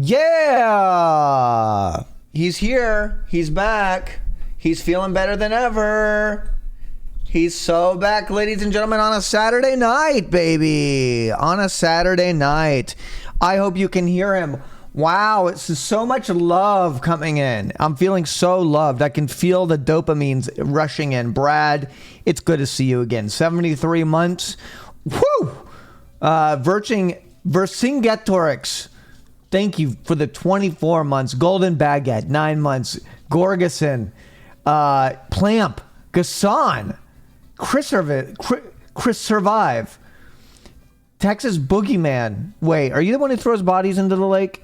Yeah, he's here. He's back. He's feeling better than ever. He's so back, ladies and gentlemen, on a Saturday night, baby. On a Saturday night. I hope you can hear him. Wow, it's so much love coming in. I'm feeling so loved. I can feel the dopamines rushing in. Brad, it's good to see you again. 73 months. Woo! Vercingetorix. Thank you for the 24 months. Golden Baguette, 9 months. Gorgeson, Plamp, Gasson, Chris Survive, Texas Boogeyman. Wait, are you the one who throws bodies into the lake?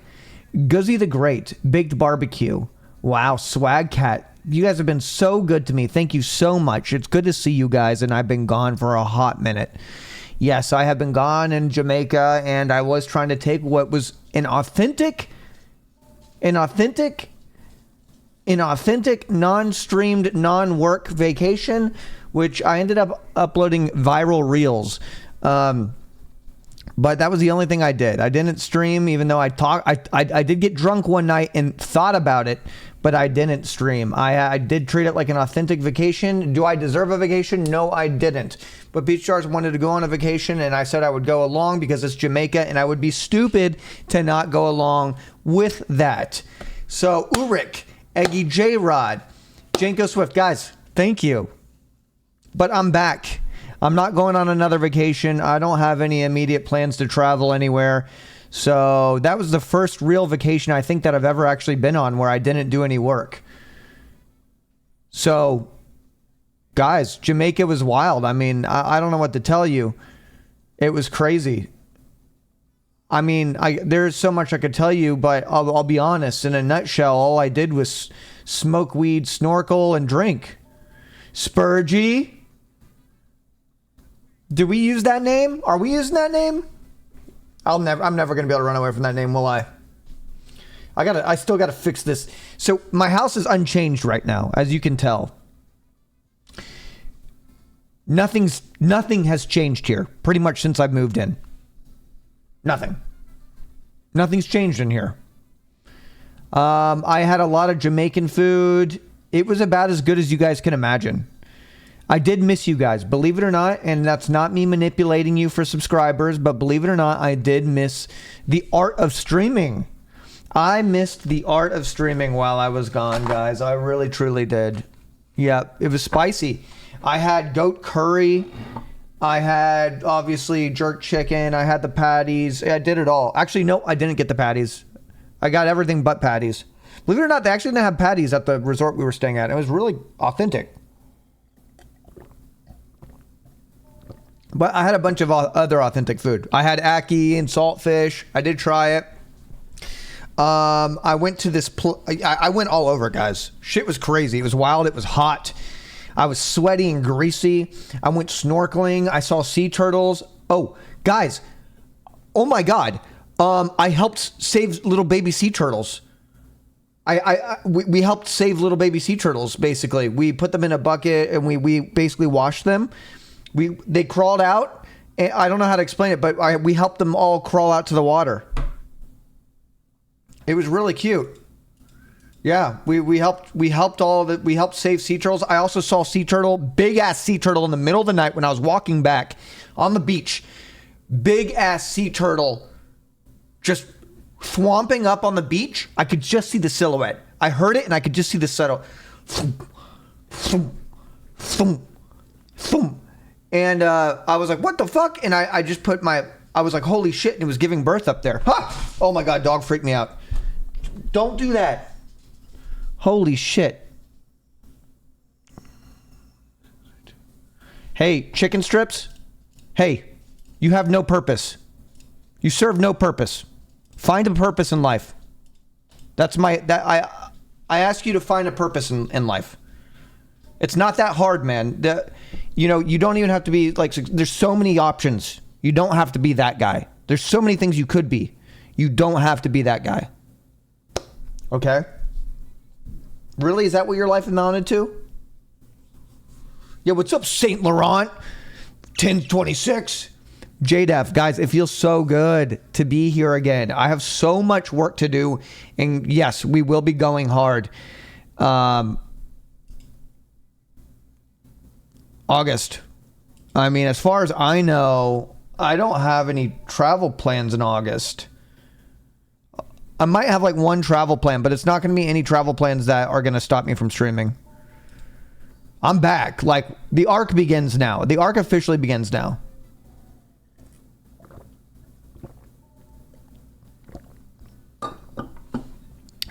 Guzzy the Great, Baked Barbecue. Wow, Swag Cat. You guys have been so good to me. Thank you so much. It's good to see you guys, and I've been gone for a hot minute. Yes, I have been gone in Jamaica, and I was trying to take what was an authentic, non-streamed, non-work vacation, which I ended up uploading viral reels. But that was the only thing I did. I didn't stream, even though I did get drunk one night and thought about it, but I didn't stream. I did treat it like an authentic vacation. Do I deserve a vacation? No, I didn't. But Beach Stars wanted to go on a vacation, and I said I would go along because it's Jamaica, and I would be stupid to not go along with that. So, Ulrich, Eggy J. Rod, Janko Swift, guys, thank you. But I'm back. I'm not going on another vacation. I don't have any immediate plans to travel anywhere. So that was the first real vacation I think that I've ever actually been on where I didn't do any work. So, guys, Jamaica was wild. I mean, I don't know what to tell you. It was crazy. I mean, there's so much I could tell you, but I'll be honest. In a nutshell, all I did was smoke weed, snorkel, and drink. Spurgy. Did we use that name? Are we using that name? I'm never going to be able to run away from that name, will I? I still got to fix this. So my house is unchanged right now, as you can tell. Nothing has changed here pretty much since I've moved in. Nothing's changed in here. I had a lot of Jamaican food. It was about as good as you guys can imagine. I did miss you guys, believe it or not, and that's not me manipulating you for subscribers, but believe it or not, I did miss the art of streaming. I missed the art of streaming while I was gone, guys. I really, truly did. Yeah, it was spicy. I had goat curry. I had, obviously, jerk chicken. I had the patties. I did it all. Actually, no, I didn't get the patties. I got everything but patties. Believe it or not, they actually didn't have patties at the resort we were staying at. It was really authentic. But I had a bunch of other authentic food. I had ackee and saltfish. I did try it. I went to this... I went all over, guys. Shit was crazy. It was wild. It was hot. I was sweaty and greasy. I went snorkeling. I saw sea turtles. Oh, guys. Oh, my God. I helped save little baby sea turtles. We helped save little baby sea turtles, basically. We put them in a bucket, and we basically washed them. They crawled out, and I don't know how to explain it, but we helped them all crawl out to the water. It was really cute. Yeah, we helped save sea turtles. I also saw big ass sea turtle in the middle of the night when I was walking back on the beach. Big ass sea turtle just swamping up on the beach. I could just see the silhouette. I heard it and I could just see the silhouette. And I was like, what the fuck? And I just I was like, holy shit. And it was giving birth up there. Ha! Oh my God, dog freaked me out. Don't do that. Holy shit. Hey, chicken strips. Hey, you have no purpose. You serve no purpose. Find a purpose in life. I ask you to find a purpose in life. It's not that hard, man. You don't even have to be like, there's so many options. You don't have to be that guy. There's so many things you could be. You don't have to be that guy. Okay? Really? Is that what your life amounted to? Yeah, what's up, Saint Laurent? 1026. JDEF, guys, it feels so good to be here again. I have so much work to do, and yes, we will be going hard. August. I mean, as far as I know, I don't have any travel plans in August. I might have like one travel plan, but it's not going to be any travel plans that are going to stop me from streaming. I'm back. Like, the arc begins now. The arc officially begins now.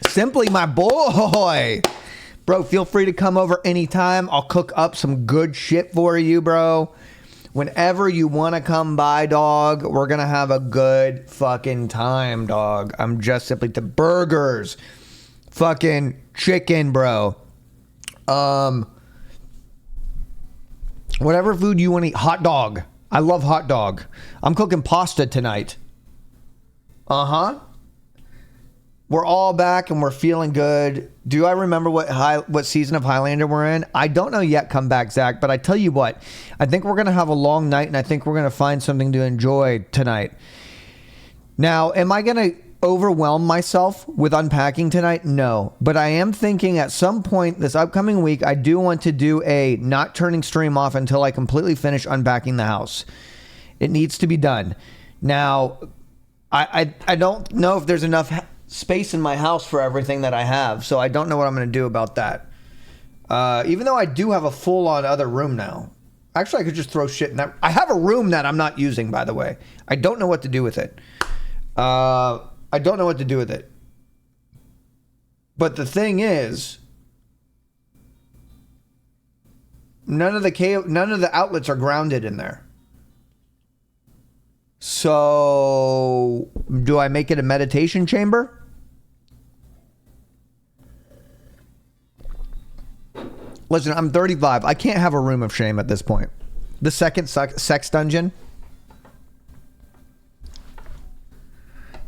Simply my boy. Bro, feel free to come over anytime. I'll cook up some good shit for you, bro. Whenever you want to come by, dog, we're going to have a good fucking time, dog. I'm just simply the burgers. Fucking chicken, bro. Whatever food you want to eat. Hot dog. I love hot dog. I'm cooking pasta tonight. Uh-huh. We're all back and we're feeling good. Do I remember what season of Highlander we're in? I don't know yet. Come back, Zach. But I tell you what, I think we're going to have a long night, and I think we're going to find something to enjoy tonight. Now, am I going to overwhelm myself with unpacking tonight? No. But I am thinking at some point this upcoming week, I do want to do a not turning stream off until I completely finish unpacking the house. It needs to be done. Now, I don't know if there's enough space in my house for everything that I have, so I don't know what I'm going to do about that. Even though I do have a full-on other room now. Actually, I could just throw shit in that. I have a room that I'm not using, by the way. I don't know what to do with it. I don't know what to do with it. But the thing is, none of the outlets are grounded in there. So, do I make it a meditation chamber? Listen, I'm 35. I can't have a room of shame at this point. The second sex dungeon.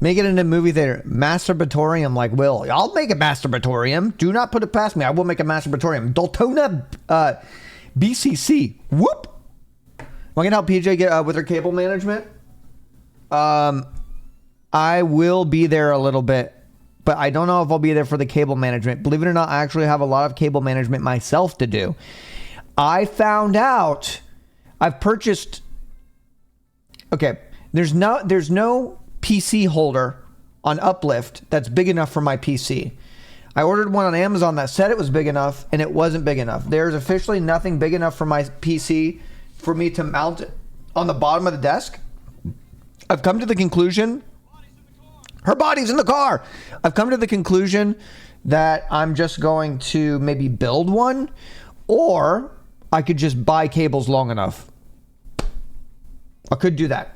Make it into a movie theater. Masturbatorium like Will. I'll make a masturbatorium. Do not put it past me. I will make a masturbatorium. Daltona BCC. Whoop. Am I going to help PJ get with her cable management? I will be there a little bit, but I don't know if I'll be there for the cable management. Believe it or not, I actually have a lot of cable management myself to do. I found out I've purchased. Okay, there's no PC holder on Uplift that's big enough for my PC. I ordered one on Amazon that said it was big enough, and it wasn't big enough. There's officially nothing big enough for my PC for me to mount it on the bottom of the desk. I've come to the conclusion. Her body's in the car. I've come to the conclusion that I'm just going to maybe build one, or I could just buy cables long enough. I could do that.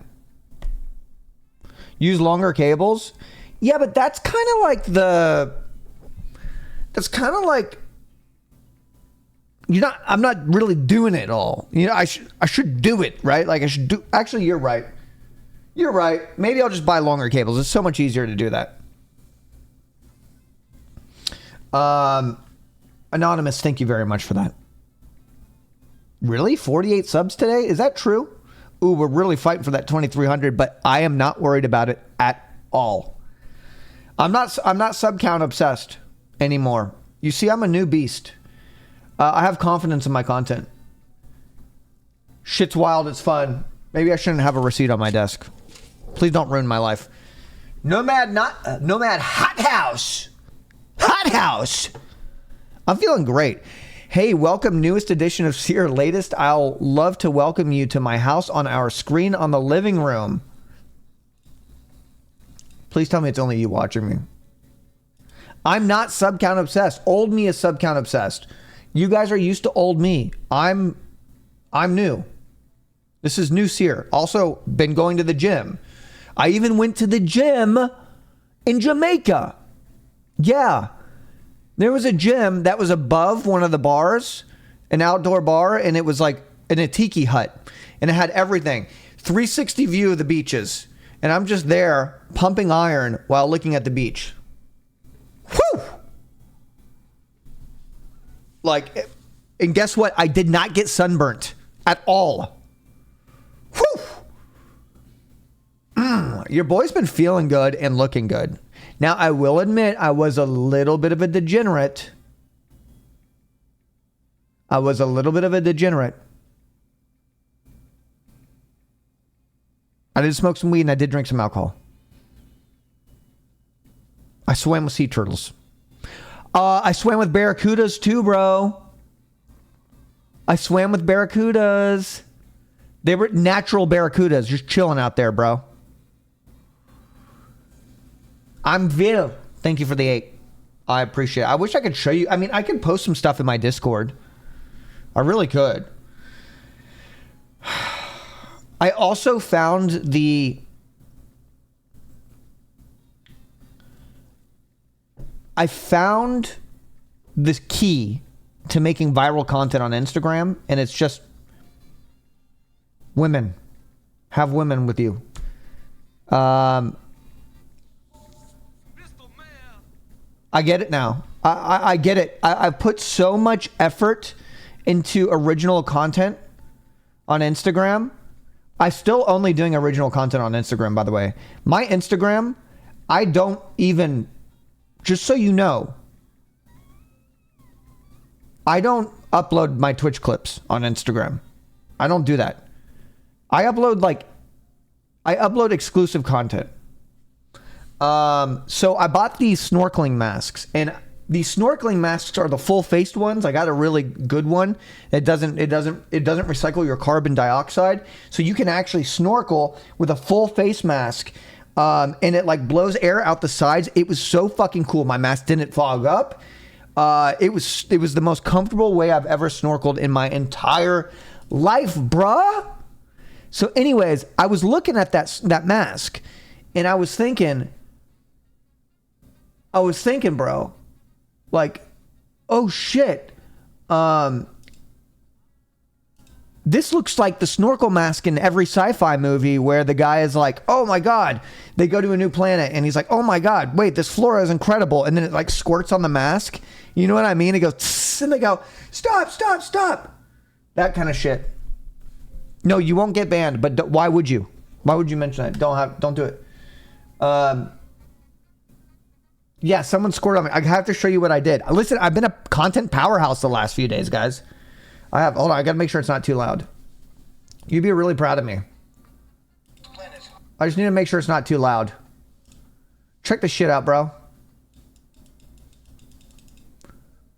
Use longer cables. Yeah, but that's kind of like I'm not really doing it all. You know, I should do it, right? Like I should do. Actually, you're right. You're right. Maybe I'll just buy longer cables. It's so much easier to do that. Anonymous, thank you very much for that. Really? 48 subs today? Is that true? Ooh, we're really fighting for that 2,300, but I am not worried about it at all. I'm not sub count obsessed anymore. You see, I'm a new beast. I have confidence in my content. Shit's wild. It's fun. Maybe I shouldn't have a receipt on my desk. Please don't ruin my life. Nomad Hot House. Hot House. I'm feeling great. Hey, welcome, newest edition of Cyr Latest. I'll love to welcome you to my house on our screen on the living room. Please tell me it's only you watching me. I'm not sub count obsessed. Old me is sub count obsessed. You guys are used to old me. I'm new. This is new Cyr. Also, been going to the gym. I even went to the gym in Jamaica. Yeah. There was a gym that was above one of the bars, an outdoor bar, and it was like in a tiki hut. And it had everything. 360 view of the beaches. And I'm just there pumping iron while looking at the beach. Whew! Like, and guess what? I did not get sunburnt at all. Whew! Your boy's been feeling good and looking good. Now, I will admit I was a little bit of a degenerate. I did smoke some weed and I did drink some alcohol. I swam with sea turtles. I swam with barracudas too, bro. I swam with barracudas. They were natural barracudas, just chilling out there, bro. I'm Vil. Thank you for the 8. I appreciate it. I wish I could show you. I mean, I could post some stuff in my Discord. I really could. I also found this key to making viral content on Instagram, and it's just women. Have women with you. I get it now. I get it. I've put so much effort into original content on Instagram. I'm still only doing original content on Instagram, by the way. My Instagram, I don't even, just so you know, I don't upload my Twitch clips on Instagram. I don't do that. I upload exclusive content. So I bought these snorkeling masks, and these snorkeling masks are the full-faced ones. I got a really good one. It doesn't recycle your carbon dioxide, so you can actually snorkel with a full face mask, and it like blows air out the sides. It was so fucking cool. My mask didn't fog up. It was the most comfortable way I've ever snorkeled in my entire life, bruh. So anyways, I was looking at that mask, and I was thinking, bro, like, oh shit. This looks like the snorkel mask in every sci-fi movie where the guy is like, oh my God, they go to a new planet and he's like, oh my God, wait, this flora is incredible. And then it like squirts on the mask. You know what I mean? It goes, tss, and they go, stop, stop, stop. That kind of shit. No, you won't get banned, but why would you? Why would you mention that? Don't do it. Yeah, someone scored on me. I have to show you what I did. Listen, I've been a content powerhouse the last few days, guys. I have. Hold on, I gotta make sure it's not too loud. You'd be really proud of me. I just need to make sure it's not too loud. Check this shit out, bro.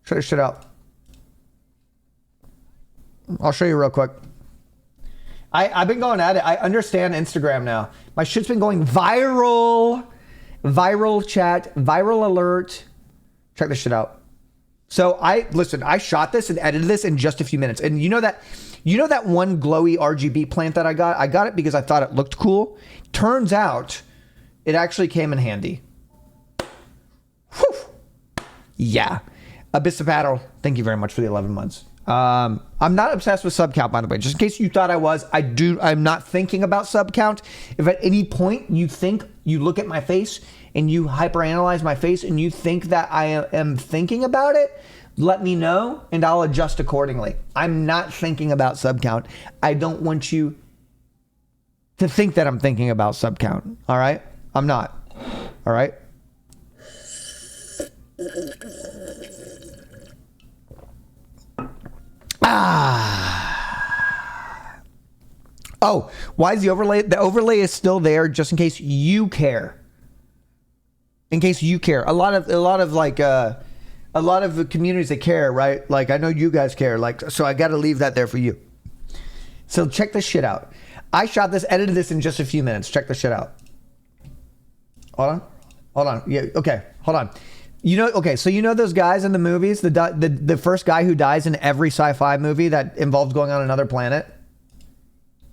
Check this shit out. I'll show you real quick. I've been going at it. I understand Instagram now. My shit's been going viral. Viral chat, viral alert. Check this shit out. So I shot this and edited this in just a few minutes. And you know that one glowy RGB plant that I got? I got it because I thought it looked cool. Turns out it actually came in handy. Whew. Yeah. Abyss of Battle, thank you very much for the 11 months. I'm not obsessed with sub count, by the way. Just in case you thought I was, I'm not thinking about sub count. If at any point you think you look at my face and you hyperanalyze my face and you think that I am thinking about it, let me know and I'll adjust accordingly. I'm not thinking about sub count. I don't want you to think that I'm thinking about sub count. All right? I'm not. All right? Oh, why is the overlay? The overlay is still there just in case you care. In case you care. A lot of communities that care, right? Like I know you guys care. Like, so I got to leave that there for you. So check this shit out. I shot this, edited this in just a few minutes. Check this shit out. Hold on. Yeah. Okay. Hold on. So you know those guys in the movies, the first guy who dies in every sci-fi movie that involves going on another planet?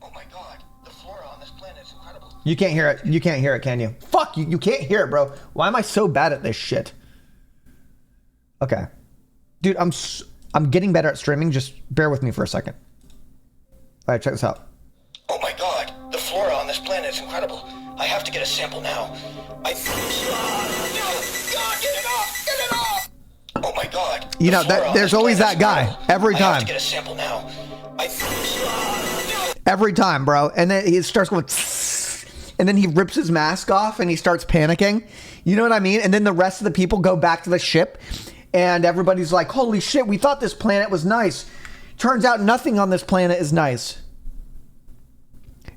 Oh my God, the flora on this planet is incredible. You can't hear it. You can't hear it, can you? Fuck you. You can't hear it, bro. Why am I so bad at this shit? Okay. Dude, I'm getting better at streaming. Just bear with me for a second. All right, check this out. Oh my God, the flora on this planet is incredible. I have to get a sample now. No! God, get it off! Get it off! Oh my God. You know, there's always that guy. Every time. I have to get a sample now. Every time, bro. And then he starts going... and then he rips his mask off and he starts panicking. You know what I mean? And then the rest of the people go back to the ship and everybody's like, holy shit, we thought this planet was nice. Turns out nothing on this planet is nice.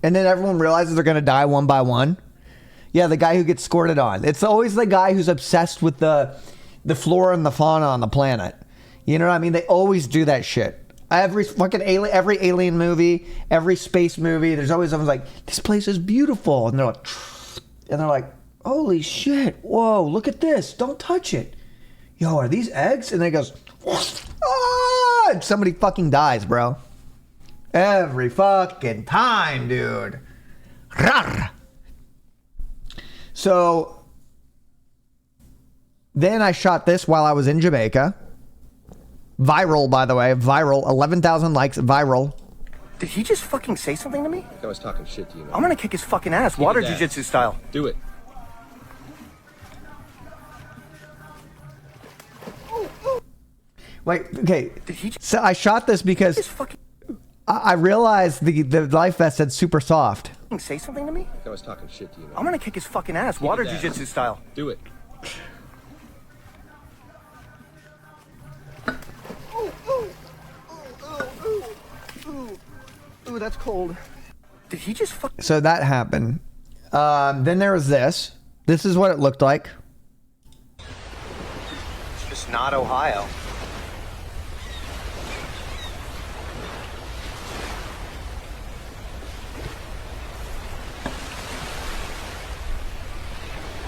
And then everyone realizes they're going to die one by one. Yeah, the guy who gets squirted on. It's always the guy who's obsessed with the flora and the fauna on the planet. You know what I mean? They always do that shit. Every fucking alien, every alien movie, every space movie, there's always someone's like, this place is beautiful. And they're like, holy shit, whoa, look at this. Don't touch it. Yo, are these eggs? And then it goes, ah! And somebody fucking dies, bro. Every fucking time, dude. Rawr. So then I shot this while I was in Jamaica. Viral, by the way. Viral. 11,000 likes. Viral. Did he just fucking say something to me? I was talking shit to you, man. I'm gonna kick his fucking ass. Water jiu-jitsu style. Do it. Wait, okay. So I shot this because I realized the life vest said super soft. Say something to me? I was talking shit to you, man. I'm gonna kick his fucking ass. Water jiu-jitsu style. Do it. Ooh, that's cold. Did he just fuck? So that happened. Then there was this. This is what it looked like. It's just not Ohio.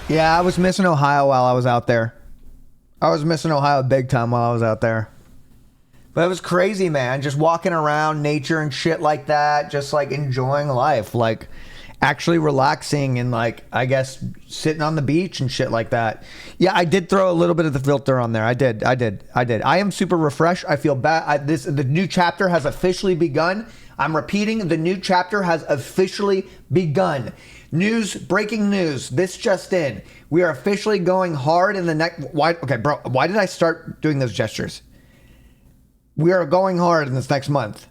Yeah, I was missing Ohio while I was out there. I was missing Ohio big time while I was out there. But it was crazy, man. Just walking around nature and shit like that. Just like enjoying life. Like actually relaxing and like, I guess, sitting on the beach and shit like that. Yeah, I did throw a little bit of the filter on there. I did. I am super refreshed. I feel bad. The new chapter has officially begun. I'm repeating, the new chapter has officially begun. Breaking news. This just in. We are officially going hard in the next... Okay, bro, why did I start doing those gestures? We are going hard in this next month.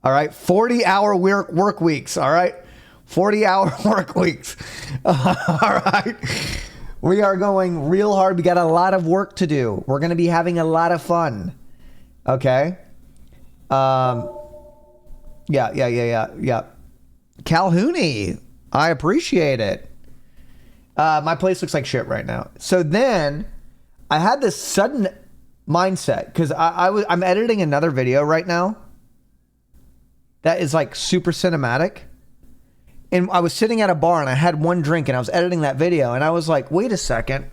All right? 40-hour work weeks, all right? 40-hour work weeks. All right? We are going real hard. We got a lot of work to do. We're going to be having a lot of fun. Okay? Yeah. Calhouni, I appreciate it. My place looks like shit right now. So then I had this sudden mindset because I'm editing another video right now that is like super cinematic. And I was sitting at a bar and I had one drink and I was editing that video and I was like, wait a second.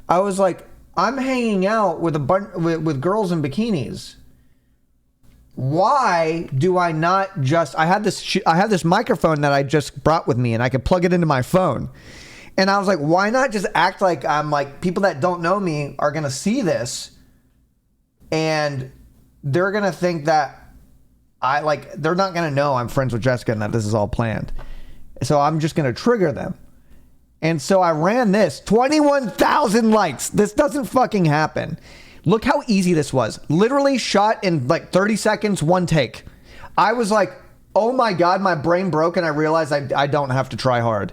I was like, I'm hanging out with with girls in bikinis. Why do I not just... I had this microphone that I just brought with me and I could plug it into my phone. And I was like, why not just act like I'm like... People that don't know me are going to see this and they're going to think that they're not going to know I'm friends with Jessica and that this is all planned. So I'm just going to trigger them. And so I ran this. 21,000 likes. This doesn't fucking happen. Look how easy this was. Literally shot in like 30 seconds, one take. I was like, oh my God, my brain broke and I realized I don't have to try hard.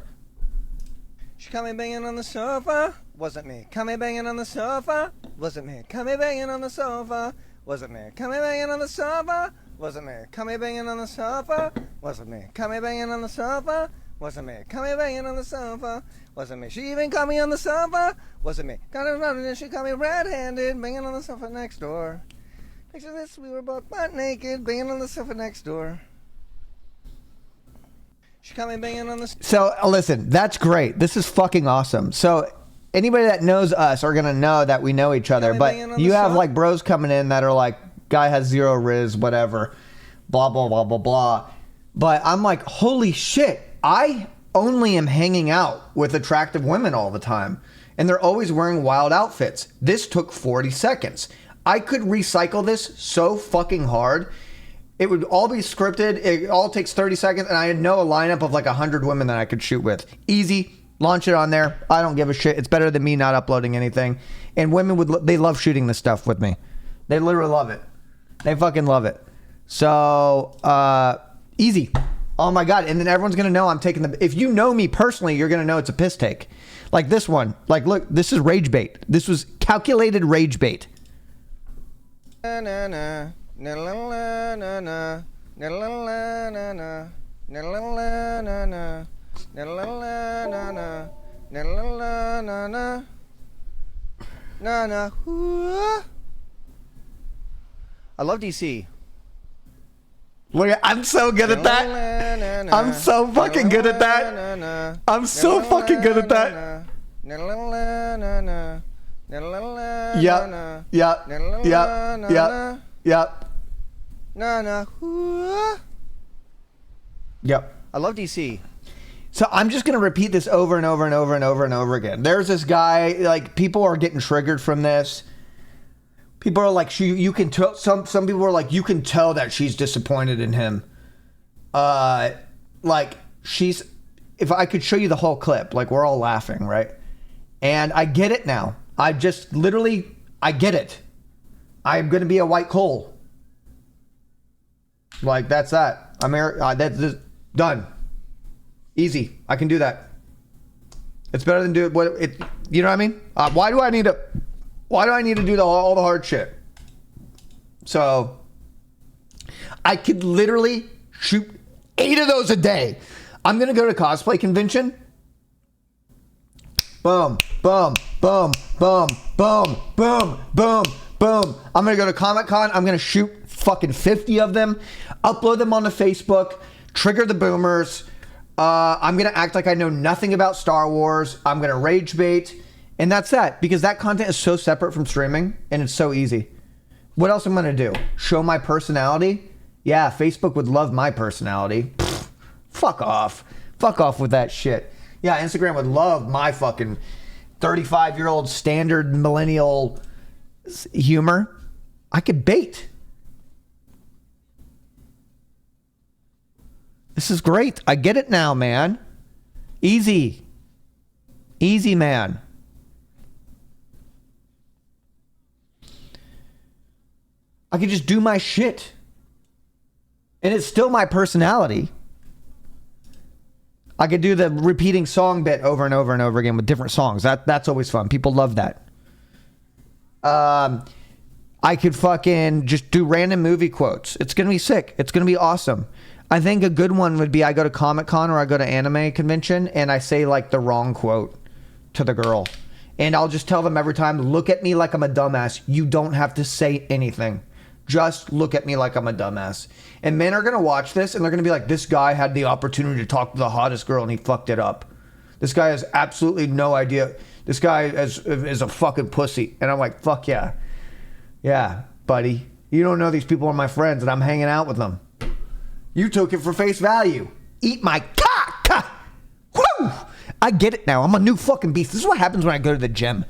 She caught me banging on the sofa. Wasn't me. Caught me banging on the sofa. Wasn't me. Caught me banging on the sofa. Wasn't me. Caught me banging on the sofa. Wasn't me. Caught me banging on the sofa. Wasn't me. Caught me banging on the sofa. Wasn't me. Caught me banging on the sofa. Wasn't me. She even caught me on the sofa. Wasn't me. Got her running and she caught me red-handed, banging on the sofa next door. Picture this, we were both butt naked, banging on the sofa next door. She caught me banging on the... So, listen, that's great. This is fucking awesome. So, anybody that knows us are going to know that we know each other. But you have, like, bros coming in that are like, guy has zero riz, whatever. Blah, blah, blah, blah, blah. But I'm like, holy shit. I only am hanging out with attractive women all the time. And they're always wearing wild outfits. This took 40 seconds. I could recycle this so fucking hard. It would all be scripted. It all takes 30 seconds. And I know a lineup of like 100 women that I could shoot with. Easy. Launch it on there. I don't give a shit. It's better than me not uploading anything. And women they love shooting this stuff with me. They literally love it. They fucking love it. So, easy. Oh my God. And then everyone's going to know I'm taking the... If you know me personally, you're going to know it's a piss take. Like this one. Like, look, this is rage bait. This was calculated rage bait. Na na na na na na na na na na na na na na na na. Na na na na na na na na na na na. I love DC. Look, I'm so good at that. I'm so fucking good at that. I'm so fucking good at that. Yep. Yep. Yep. Yep. Yep. Yep. I love DC. So I'm just going to repeat this over and over and over and over and over again. There's this guy, like, people are getting triggered from this. People are like, you can tell, some people are like, you can tell that she's disappointed in him. Like, she's, if I could show you the whole clip, like, we're all laughing, right? And I get it now. I just literally, I get it. I'm going to be a white coal. Like, that's that. That's done. Easy. I can do that. It's better than do it. You know what I mean? Why do I need to do all the hard shit? So I could literally shoot 8 of those a day. I'm gonna go to cosplay convention. Boom, boom, boom, boom, boom, boom, boom, boom. I'm gonna go to Comic-Con. I'm gonna shoot fucking 50 of them, upload them onto Facebook, trigger the boomers. I'm going to act like I know nothing about Star Wars. I'm going to rage bait. And that's that. Because that content is so separate from streaming. And it's so easy. What else am I going to do? Show my personality? Yeah, Facebook would love my personality. Pfft, fuck off. Fuck off with that shit. Yeah, Instagram would love my fucking 35-year-old standard millennial humor. I could bait. This is great. I get it now, man. Easy. Easy, man. I could just do my shit. And it's still my personality. I could do the repeating song bit over and over and over again with different songs. That's always fun. People love that. I could fucking just do random movie quotes. It's going to be sick. It's going to be awesome. I think a good one would be I go to Comic-Con or I go to anime convention and I say like the wrong quote to the girl. And I'll just tell them every time, look at me like I'm a dumbass. You don't have to say anything. Just look at me like I'm a dumbass. And men are going to watch this and they're going to be like, this guy had the opportunity to talk to the hottest girl and he fucked it up. This guy has absolutely no idea. This guy is a fucking pussy. And I'm like, fuck yeah. Yeah, buddy. You don't know these people are my friends and I'm hanging out with them. You took it for face value. Eat my cock. Woo! I get it now. I'm a new fucking beast. This is what happens when I go to the gym.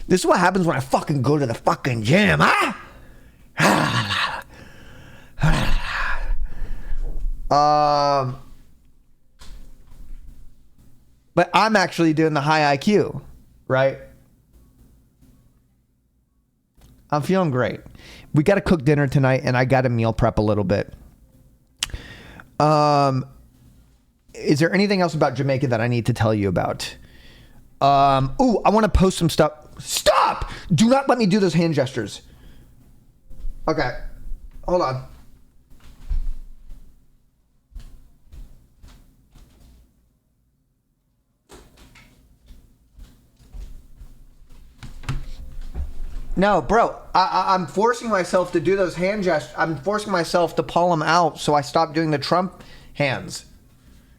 This is what happens when I fucking go to the fucking gym. But I'm actually doing the high IQ, right? I'm feeling great. We got to cook dinner tonight and I got to meal prep a little bit. Is there anything else about Jamaica that I need to tell you about? I want to post some stuff. Stop! Do not let me do those hand gestures. Okay. Hold on. No, bro, I'm forcing myself to do those hand gestures. I'm forcing myself to pull them out so I stop doing the Trump hands.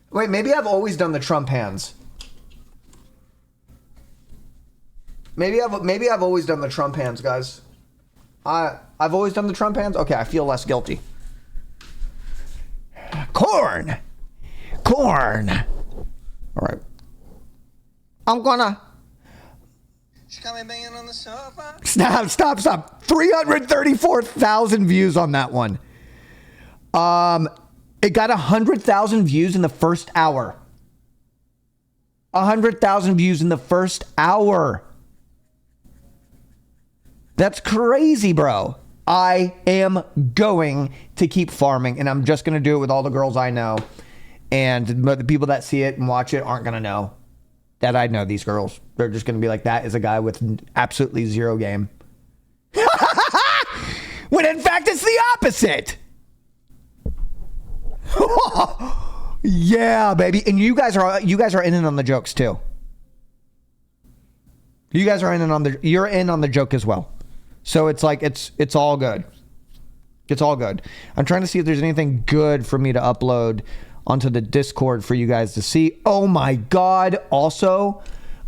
Wait, maybe I've always done the Trump hands. Maybe I've always done the Trump hands, guys. I've always done the Trump hands? Okay, I feel less guilty. Corn! All right. I'm gonna... She got me banging on the sofa. Stop. 334,000 views on that one. It got 100,000 views in the first hour. 100,000 views in the first hour. That's crazy, bro. I am going to keep farming, and I'm just going to do it with all the girls I know. And the people that see it and watch it aren't going to know that I know these girls. They're just going to be like, that is a guy with absolutely zero game. When in fact, it's the opposite. Yeah, baby. And you guys are in and on the jokes too. You guys are you're in on the joke as well. So it's like, it's all good. It's all good. I'm trying to see if there's anything good for me to upload onto the Discord for you guys to see. Oh my God. Also,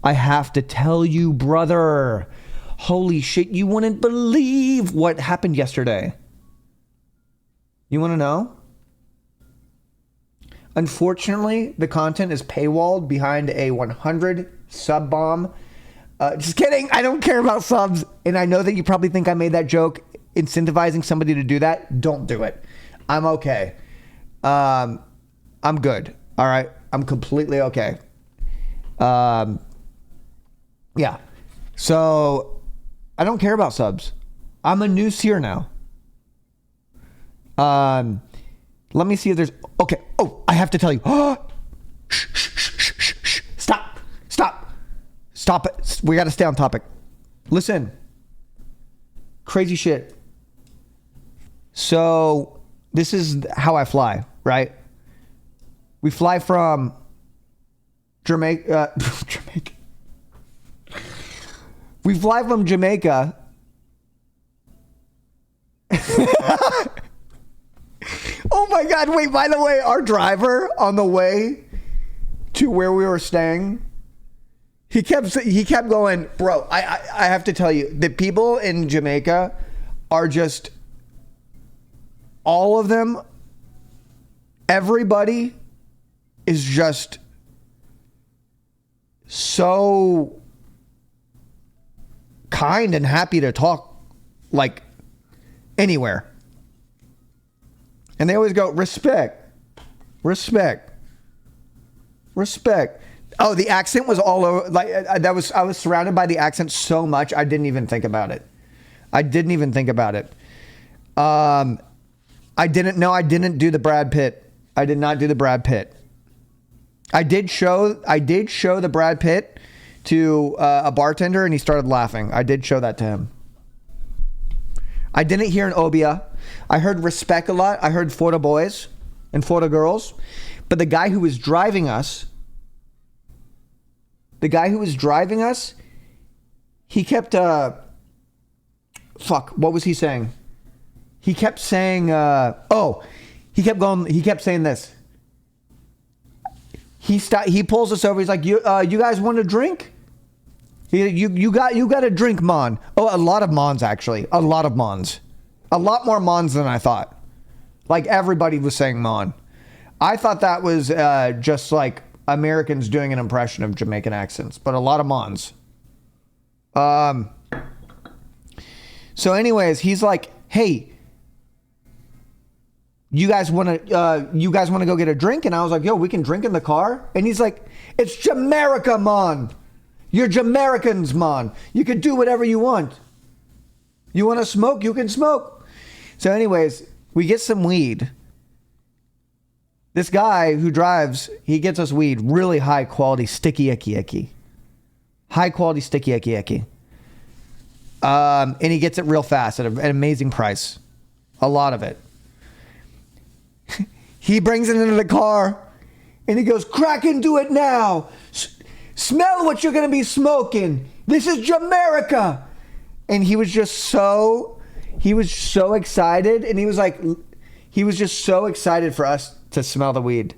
I have to tell you, brother, holy shit, you wouldn't believe what happened yesterday. You want to know? Unfortunately, the content is paywalled behind a 100 sub bomb. Just kidding. I don't care about subs. And I know that you probably think I made that joke incentivizing somebody to do that. Don't do it. I'm okay. I'm good. All right. I'm completely okay. Yeah. So I don't care about subs. I'm a new Cyr now. Let me see if there's... Okay. Oh, I have to tell you. Shh, shh, shh, shh, shh. Stop. Stop. Stop it. We got to stay on topic. Listen. Crazy shit. So this is how I fly, right? We fly from Jamaica. Jamaica. We fly from Jamaica. Oh my God, wait, by the way, our driver on the way to where we were staying, he kept going, bro, I have to tell you, the people in Jamaica are just, all of them, everybody is just so kind and happy to talk, like, anywhere. And they always go, respect, respect, respect. Oh, the accent was all over. Like I was surrounded by the accent so much, I didn't even think about it. I didn't even think about it. I didn't do the Brad Pitt. I did not do the Brad Pitt. I did show the Brad Pitt to a bartender, and he started laughing. I did show that to him. I didn't hear an obia. I heard respect a lot. I heard for the boys and for the girls. But the guy who was driving us, he kept, what was he saying? He kept saying, he kept saying this. He pulls us over. He's like, you guys want a drink? You got a drink, Mon. Oh, a lot of Mons, actually. A lot of Mons. A lot more Mons than I thought. Like, everybody was saying Mon. I thought that was just like Americans doing an impression of Jamaican accents, but a lot of Mons. So anyways, he's like, hey, you guys want to go get a drink? And I was like, yo, we can drink in the car. And he's like, it's Jamaica, Mon. You're Jamaicans, man. You can do whatever you want. You want to smoke? You can smoke. So anyways, we get some weed. This guy who drives, he gets us weed. Really high quality, sticky icky. High quality, sticky icky. And he gets it real fast at an amazing price. A lot of it. He brings it into the car and he goes, crack into it now. Smell what you're going to be smoking. This is Jamaica. And he was so excited. And he was just so excited for us to smell the weed.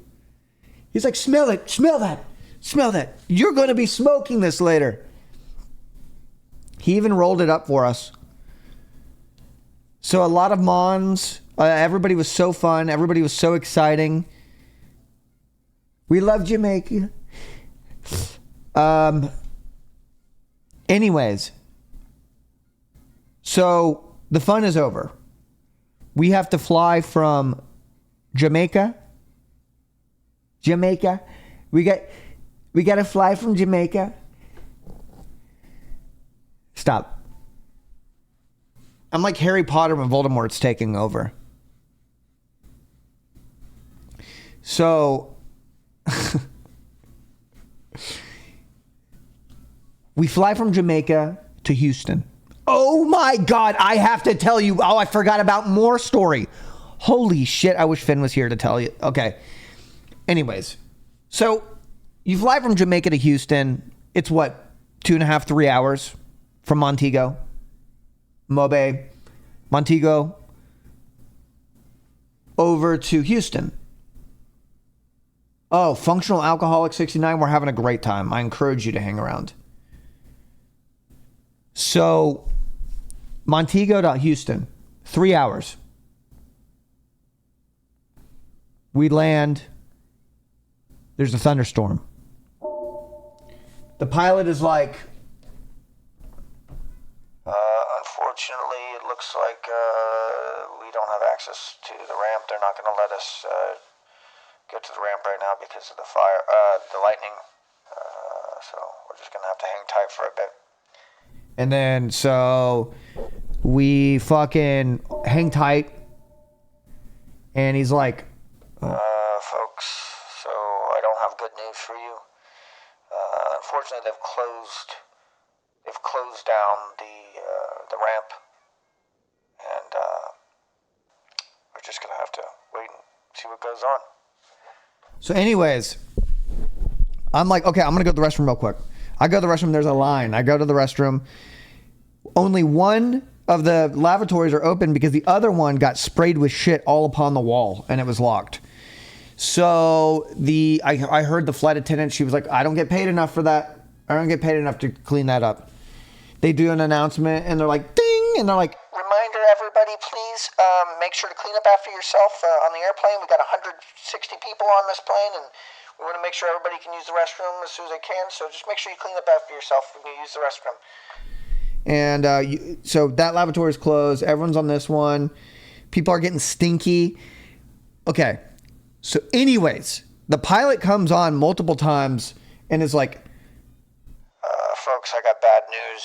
He's like, smell it. Smell that. Smell that. You're going to be smoking this later. He even rolled it up for us. So a lot of Mons. Everybody was so fun. Everybody was so exciting. We love Jamaica. Anyways, so the fun is over. We have to fly from Jamaica. We got to fly from Jamaica. Stop. I'm like Harry Potter when Voldemort's taking over. So We fly from Jamaica to Houston. Oh my God, I have to tell you. Oh, I forgot about more story. Holy shit, I wish Finn was here to tell you. Okay. Anyways, so you fly from Jamaica to Houston. It's what, 2.5, 3 hours from Montego, Montego, over to Houston. Oh, Functional Alcoholic 69, we're having a great time. I encourage you to hang around. So, Montego to Houston, 3 hours. We land. There's a thunderstorm. The pilot is like, Unfortunately, it looks like we don't have access to the ramp. They're not going to let us get to the ramp right now because of the fire, the lightning. So we're just going to have to hang tight for a bit. and then so we fucking hang tight. And he's like, Folks, so I don't have good news for you. Unfortunately, they've closed down the ramp, and we're just gonna have to wait and see what goes on. so anyways, I'm like, okay, I'm going to go to the restroom real quick. I go to the restroom. There's a line. I go to the restroom. Only one of the lavatories are open because the other one got sprayed with shit all upon the wall and it was locked. So I heard the flight attendant. She was like, I don't get paid enough for that. I don't get paid enough to clean that up. They do an announcement and they're like, ding. And they're like, Reminder, everybody, please make sure to clean up after yourself on the airplane. We got 160 people on this plane, and we want to make sure everybody can use the restroom as soon as they can. So just make sure you clean up after yourself when you use the restroom. and so that lavatory is closed. Everyone's on this one. People are getting stinky. Okay. So anyways, the pilot comes on multiple times and is like, Folks, I got bad news.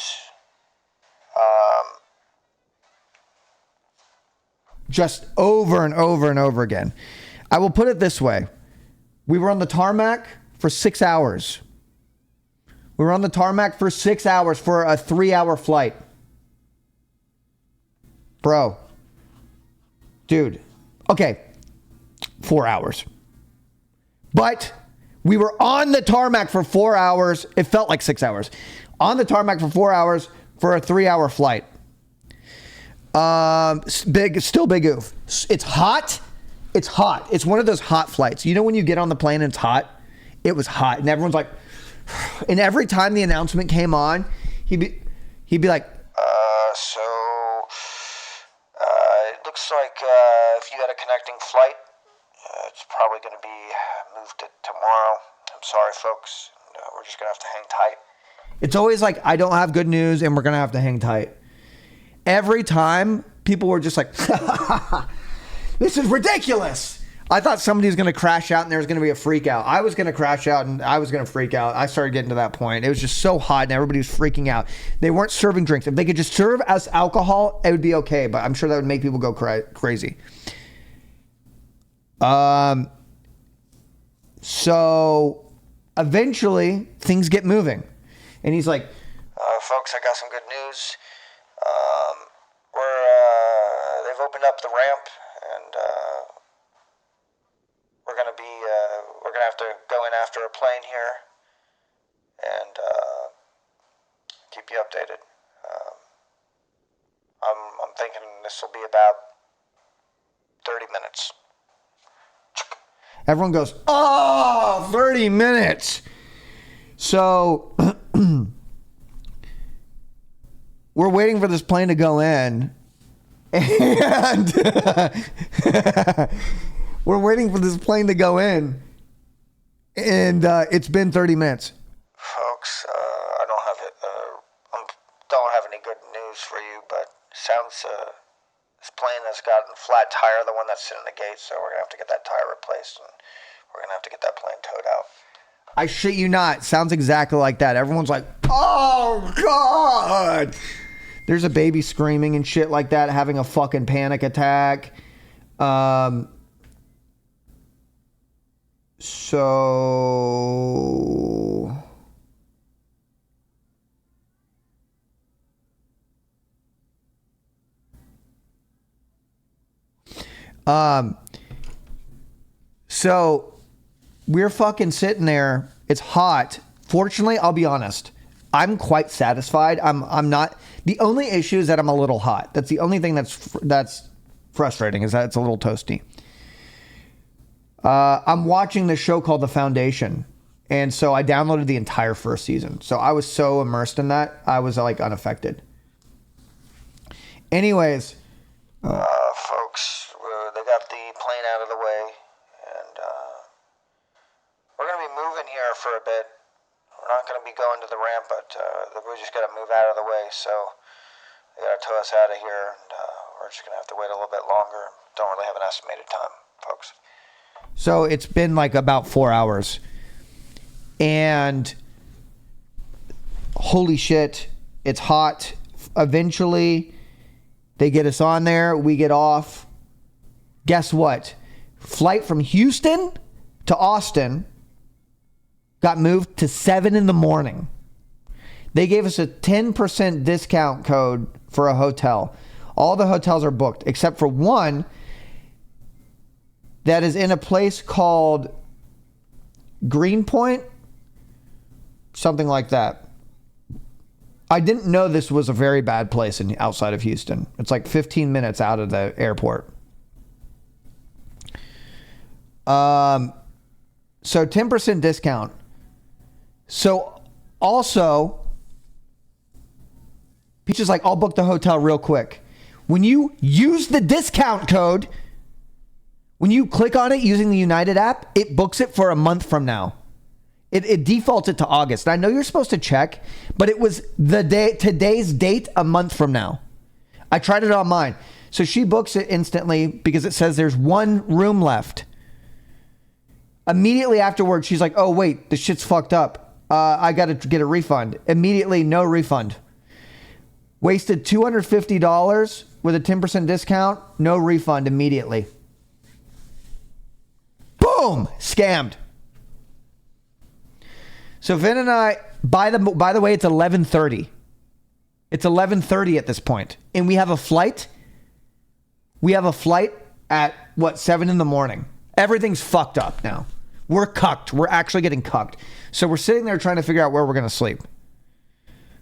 just over and over and over again. I will put it this way. We were on the tarmac for 6 hours. We were on the tarmac for 6 hours for a 3-hour flight. Bro. Dude. Okay. 4 hours. But we were on the tarmac for 4 hours. It felt like 6 hours. On the tarmac for 4 hours for a 3-hour flight. Still big oof. It's hot. It's hot. It's one of those hot flights. You know when you get on the plane and it's hot? It was hot. And everyone's like, and every time the announcement came on, he'd be like, So it looks like if you had a connecting flight, it's probably going to be moved to tomorrow. I'm sorry, folks. We're just going to have to hang tight. it's always like, I don't have good news and we're going to have to hang tight. Every time people were just like, this is ridiculous. I thought somebody was going to crash out and there was going to be a freak out. I was going to crash out and I was going to freak out. I started getting to that point. It was just so hot and everybody was freaking out. They weren't serving drinks. If they could just serve us alcohol, it would be okay. But I'm sure that would make people go crazy. So eventually things get moving. And he's like, Folks, I got some good news. They've opened up the ramp, and we're gonna have to go in after a plane here, and keep you updated. I'm thinking this will be about 30 minutes. everyone goes, oh, 30 minutes. So we're waiting for this plane to go in. And we're waiting for this plane to go in. And it's been 30 minutes. Folks, I don't have any good news for you, but sounds this plane has gotten a flat tire, the one that's sitting in the gate, so we're gonna have to get that tire replaced, and we're gonna have to get that plane towed out. I shit you not. Sounds exactly like that. Everyone's like, oh, God. There's a baby screaming and shit like that, having a fucking panic attack. So So we're fucking sitting there. It's hot. Fortunately, I'll be honest. I'm quite satisfied. I'm not. The only issue is that I'm a little hot. That's the only thing that's frustrating, is that it's a little toasty. I'm watching this show called The Foundation. And so I downloaded the entire first season. So I was so immersed in that, I was like unaffected. Anyways. Folks, they got the plane out of the way. And we're going to be moving here for a bit. We're not going to be going to the ramp, but we just got to move out of the way. So they got to tow us out of here. And we're just going to have to wait a little bit longer. Don't really have an estimated time, folks. So it's been like about 4 hours. And holy shit, it's hot. Eventually, they get us on there. We get off. Guess what? Flight from Houston to Austin got moved to 7 in the morning. They gave us a 10% discount code for a hotel. All the hotels are booked except for one that is in a place called Greenpoint. Something like that. I didn't know this was a very bad place outside of Houston. It's like 15 minutes out of the airport. So 10% discount. So also, Peach is like, I'll book the hotel real quick. When you use the discount code, when you click on it using the United app, it books it for a month from now. It defaults it to August. And I know you're supposed to check, but it was today's date a month from now. I tried it on mine. So she books it instantly because it says there's one room left. Immediately afterwards, she's like, oh, wait, this shit's fucked up. I got to get a refund. Immediately, no refund. Wasted $250 with a 10% discount. No refund immediately. Boom! Scammed. So Vin and I, by the way, it's 11:30. It's 11:30 at this point. And we have a flight. We have a flight at, 7 in the morning. Everything's fucked up now. We're cucked. We're actually getting cucked. So we're sitting there trying to figure out where we're going to sleep.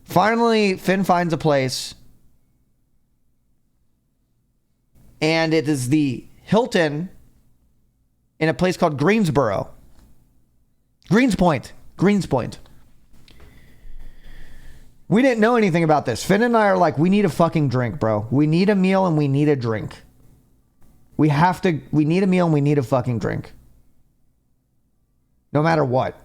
Finally, Finn finds a place. And it is the Hilton in a place called Greensboro. Greenspoint. We didn't know anything about this. Finn and I are like, we need a fucking drink, bro. We need a meal and we need a drink. We need a meal and we need a fucking drink. No matter what.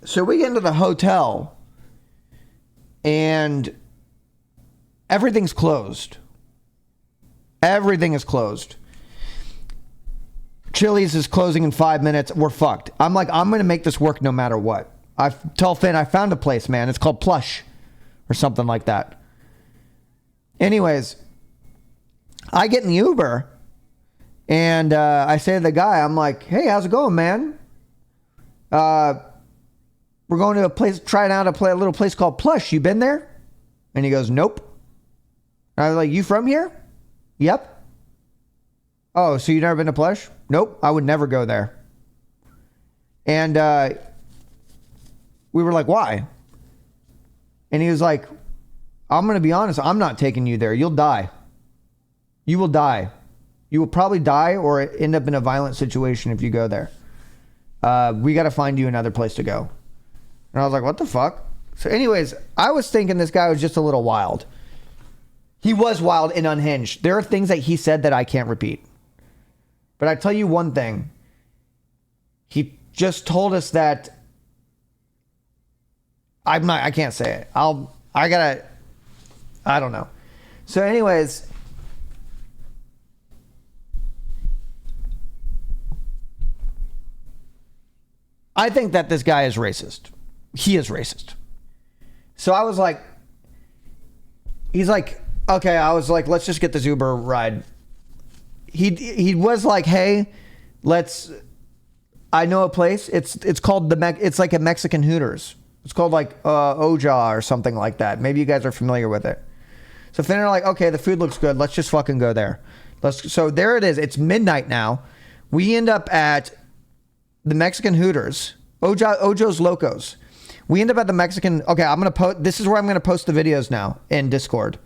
So we get into the hotel and everything's closed. Everything is closed. Chili's is closing in 5 minutes. We're fucked. I'm like, I'm going to make this work no matter what. I tell Finn, I found a place, man. It's called Plush or something like that. Anyways, I get in the Uber and I say to the guy, I'm like, hey, how's it going, man? We're going to a place, trying out to play a little place called Plush. You been there? And he goes, nope. And I was like, you from here? Yep. Oh, so you never been to Plush? Nope, I would never go there. And we were like, why? And he was like, I'm going to be honest, I'm not taking you there. You'll die. You will die. You will probably die or end up in a violent situation if you go there. We got to find you another place to go. And I was like, what the fuck? So anyways, I was thinking this guy was just a little wild. He was wild and unhinged. There are things that he said that I can't repeat. But I tell you one thing. He just told us that I can't say it. I don't know. So anyways, I think that this guy is racist. He is racist. So I was like, he's like, okay, I was like, let's just get this Uber ride. He was like, hey, I know a place. It's called it's like a Mexican Hooters. It's called like Oja or something like that. Maybe you guys are familiar with it. So Finn and I are like, okay, the food looks good. Let's just fucking go there. So there it is. It's midnight now. We end up at the Mexican Hooters, Ojo's Locos. We end up at the Mexican. Okay, I'm gonna post. This is where I'm gonna post the videos now in Discord.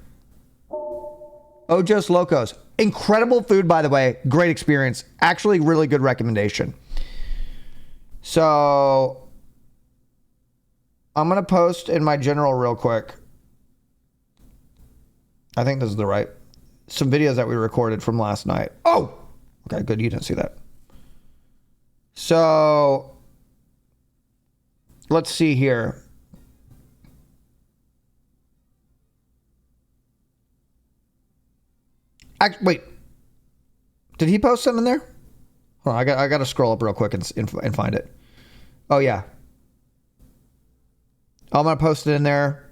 Ojo's Locos, incredible food, by the way. Great experience. Actually, really good recommendation. So I'm gonna post in my general real quick. I think this is some videos that we recorded from last night. Oh, okay, good. You didn't see that. So let's see here. Wait, did he post something there? Hold on, I got to scroll up real quick and find it. Oh yeah, I'm gonna post it in there.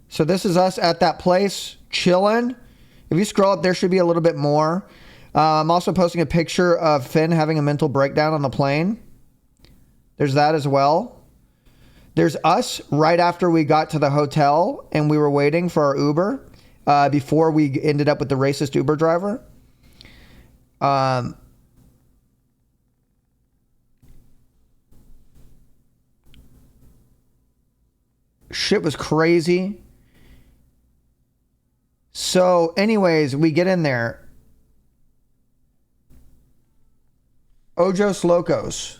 So this is us at that place chilling. If you scroll up, there should be a little bit more. I'm also posting a picture of Finn having a mental breakdown on the plane. There's that as well. There's us right after we got to the hotel and we were waiting for our Uber before we ended up with the racist Uber driver. Shit was crazy. So anyways, we get in there. Ojos Locos.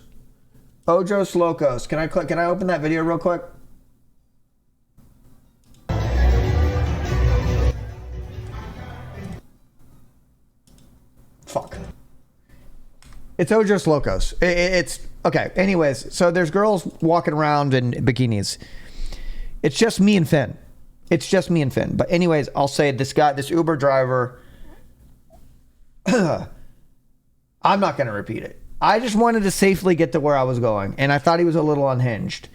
Ojos Locos. Can I open that video real quick? Fuck. It's Ojos Locos. It's okay. Anyways, so there's girls walking around in bikinis. It's just me and Finn. But anyways, I'll say this Uber driver, I'm not going to repeat it. I just wanted to safely get to where I was going. And I thought he was a little unhinged.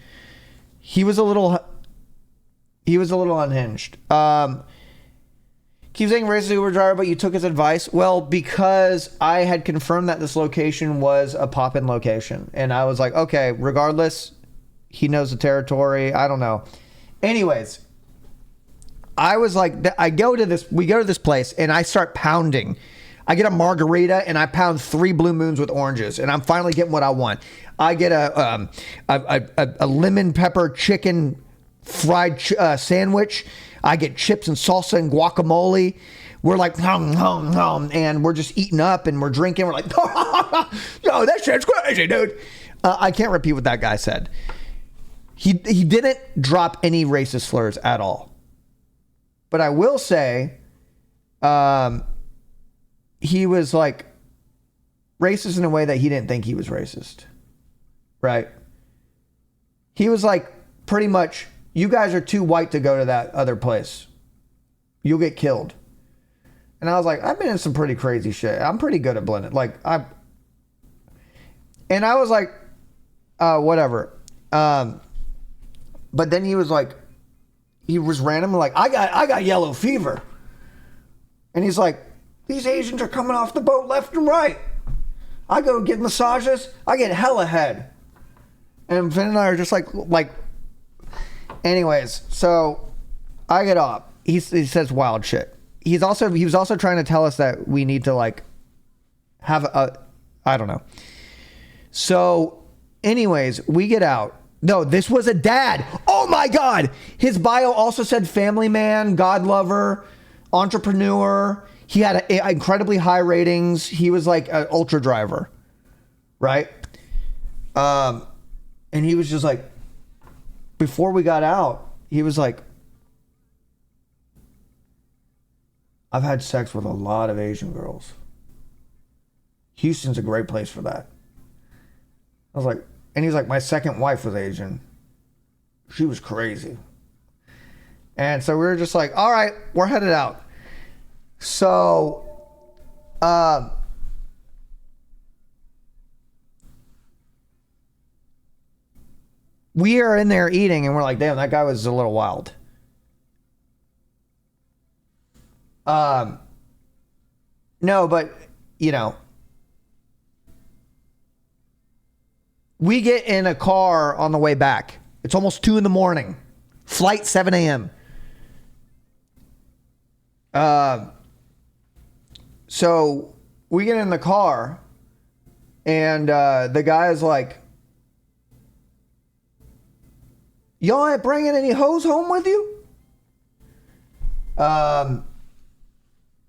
He was a little unhinged. Keep saying racist Uber driver, but you took his advice. Well, because I had confirmed that this location was a pop-in location. And I was like, okay, regardless, he knows the territory. I don't know. Anyways, I was like, we go to this place and I start pounding. I get a margarita and I pound 3 Blue Moons with oranges, and I'm finally getting what I want. I get a lemon pepper chicken fried sandwich. I get chips and salsa and guacamole. We're like, and we're just eating up and we're drinking. We're like, yo, that shit's crazy, dude. I can't repeat what that guy said. He didn't drop any racist slurs at all. But I will say, he was like racist in a way that he didn't think he was racist. Right? He was like, pretty much, you guys are too white to go to that other place. You'll get killed. And I was like, I've been in some pretty crazy shit. I'm pretty good at blending. And I was like, whatever. But then he was like, he was randomly like, I got yellow fever. And he's like, these Asians are coming off the boat left and right. I go get massages. I get hella head. And Finn and I are just like, anyways, so I get off. He says wild shit. He was also trying to tell us that we need to like have I don't know. So anyways, we get out. No, this was a dad. Oh my God. His bio also said family man, God lover, entrepreneur. He had incredibly high ratings. He was like an ultra driver. Right? And he was just like, before we got out, he was like, I've had sex with a lot of Asian girls. Houston's a great place for that. I was like, and he's like, my second wife was Asian. She was crazy. And so we were just like, all right, we're headed out. So, we are in there eating and we're like, damn, that guy was a little wild. No, but you know, we get in a car on the way back. It's almost 2 in the morning. Flight 7 a.m. So we get in the car, and the guy is like, y'all ain't bringing any hoes home with you? And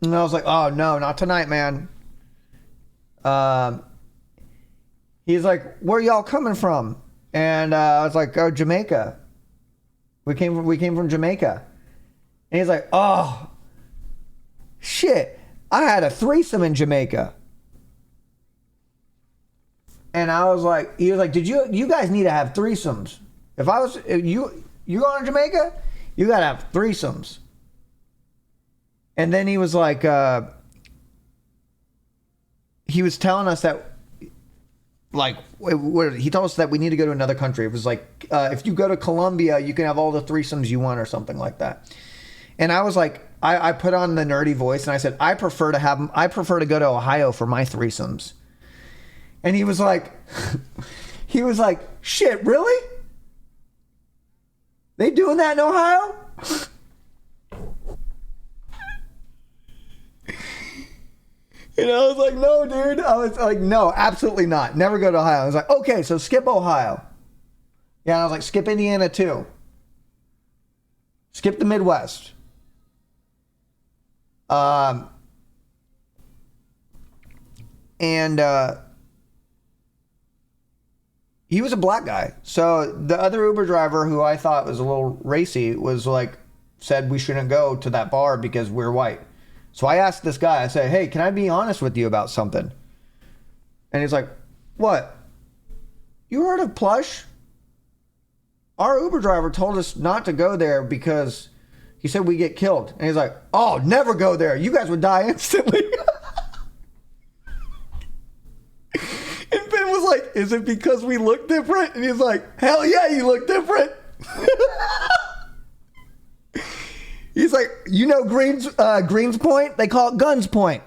I was like, oh, no, not tonight, man. He's like, where y'all coming from? And I was like, oh, Jamaica. We came from Jamaica. And he's like, oh, shit. I had a threesome in Jamaica. And I was like, he was like, you guys need to have threesomes. If you going to Jamaica, you got to have threesomes. And then he was like, he was telling us that, like, he told us that we need to go to another country. It was like, if you go to Colombia, you can have all the threesomes you want or something like that. And I was like, I put on the nerdy voice and I said, I prefer to go to Ohio for my threesomes. And he was like, shit, really? They doing that in Ohio? And I was like, no, dude. I was like, no, absolutely not. Never go to Ohio. I was like, okay, so skip Ohio. Yeah, and I was like, skip Indiana too. Skip the Midwest. He was a black guy. So the other Uber driver, who I thought was a little racy, was like, said we shouldn't go to that bar because we're white. So I asked this guy, I said, hey, can I be honest with you about something? And he's like, what? You heard of Plush? Our Uber driver told us not to go there because he said we get killed. And he's like, oh, never go there. You guys would die instantly. And Ben was like, is it because we look different? And he's like, hell yeah, you look different. He's like, you know Greens Point? They call it Guns Point.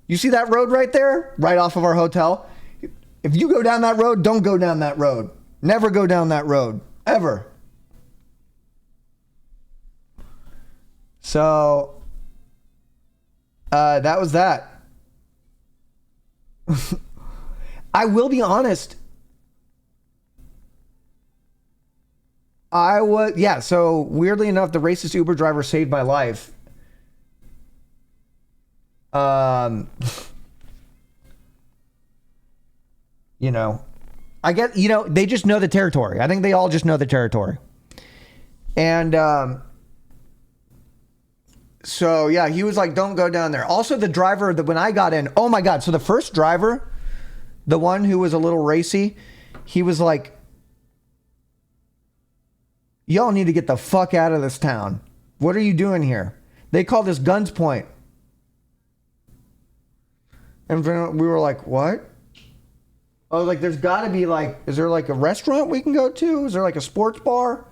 You see that road right there? Right off of our hotel? If you go down that road, don't go down that road. Never go down that road. Ever. So, that was that. I will be honest. So weirdly enough, the racist Uber driver saved my life. You know, I get, they just know the territory. I think they all just know the territory. And, so yeah, he was like, don't go down there. Also the driver that when I got in, oh my God. So the first driver, the one who was a little racy, he was like, y'all need to get the fuck out of this town. What are you doing here? They call this Guns Point. And we were like, what? I was like, there's got to be like, is there like a restaurant we can go to? Is there like a sports bar?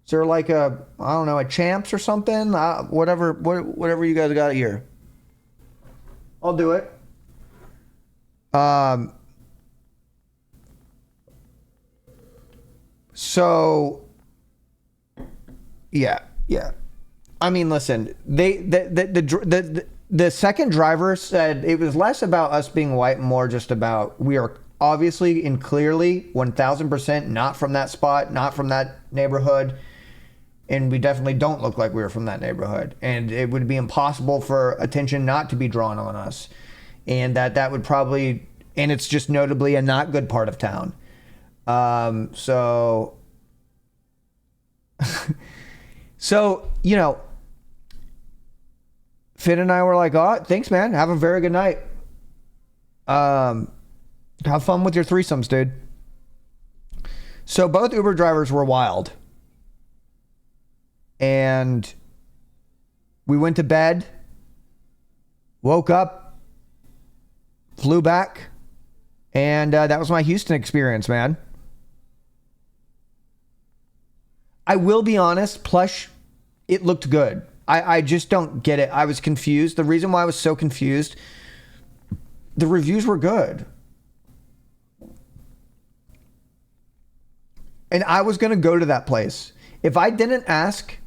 Is there like a, I don't know, a Champs or something? Whatever you guys got here. I'll do it. So, yeah. I mean, listen, the second driver said it was less about us being white and more just about we are obviously and clearly 1000% not from that spot, not from that neighborhood. And we definitely don't look like we were from that neighborhood. And it would be impossible for attention not to be drawn on us. And that would probably, and it's just notably a not good part of town. So, Finn and I were like, oh, thanks, man. Have a very good night. Have fun with your threesomes, dude. So both Uber drivers were wild. And we went to bed, woke up, flew back, and that was my Houston experience, man. I will be honest, Plush, it looked good. I just don't get it. I was confused. The reason why I was so confused, the reviews were good. And I was going to go to that place. If I didn't ask,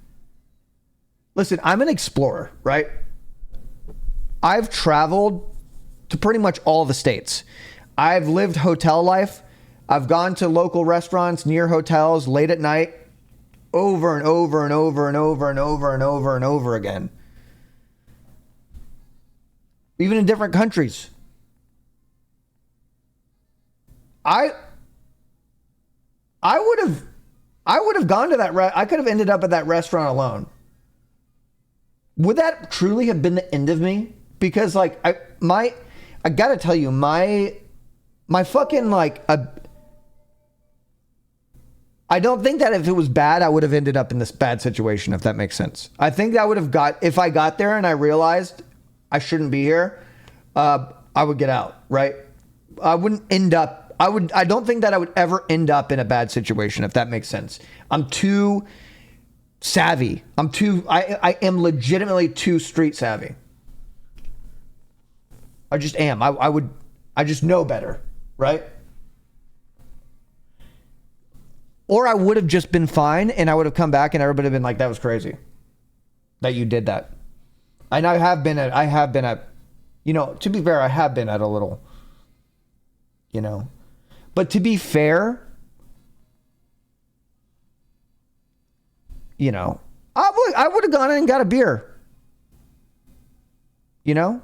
listen, I'm an explorer, right? I've traveled to pretty much all the states. I've lived hotel life. I've gone to local restaurants near hotels late at night over and over and over and over and over and over and over again. Even in different countries. I would have gone to that. I could have ended up at that restaurant alone. Would that truly have been the end of me? Because like I gotta tell you, my fucking like I don't think that if it was bad, I would have ended up in this bad situation, if that makes sense. I think that would have if I got there and I realized I shouldn't be here, I would get out, right? I wouldn't end up. I don't think that I would ever end up in a bad situation, if that makes sense. I'm too savvy. I am legitimately too street savvy. I just am. I just know better, right? Or I would have just been fine and I would have come back and everybody would have been like, that was crazy that you did that. And I have been at, you know, to be fair, I have been at a little, you know. But to be fair, you know, I would have gone in and got a beer. You know?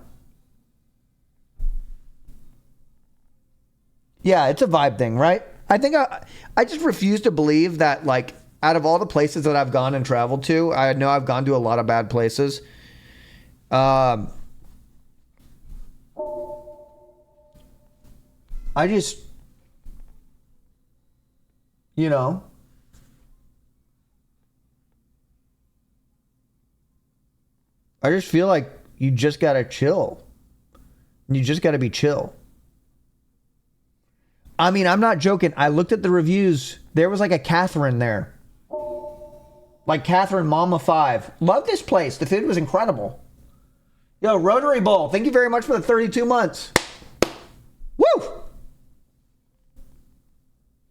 Yeah, it's a vibe thing, right? I think I just refuse to believe that, like, out of all the places that I've gone and traveled to, I know I've gone to a lot of bad places. I just, you know, I just feel like you just gotta chill. You just gotta be chill. I mean, I'm not joking. I looked at the reviews. There was like a Catherine there. Like Catherine Mama 5. Love this place. The food was incredible. Yo, Rotary Bowl. Thank you very much for the 32 months. Woo!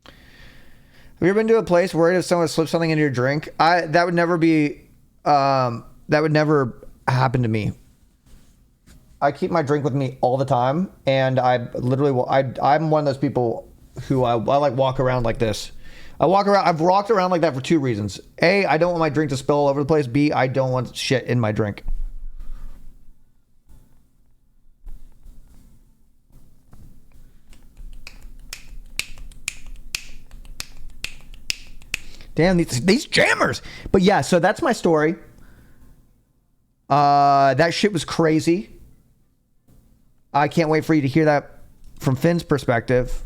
Have you ever been to a place worried if someone slipped something into your drink? That would never be, that would never happen to me. I keep my drink with me all the time, and I literally will. I'm one of those people who I like walk around like this. I've walked around like that for two reasons. A, I don't want my drink to spill all over the place. B, I don't want shit in my drink. Damn, these jammers. But yeah, so that's my story. That shit was crazy. I can't wait for you to hear that from Finn's perspective.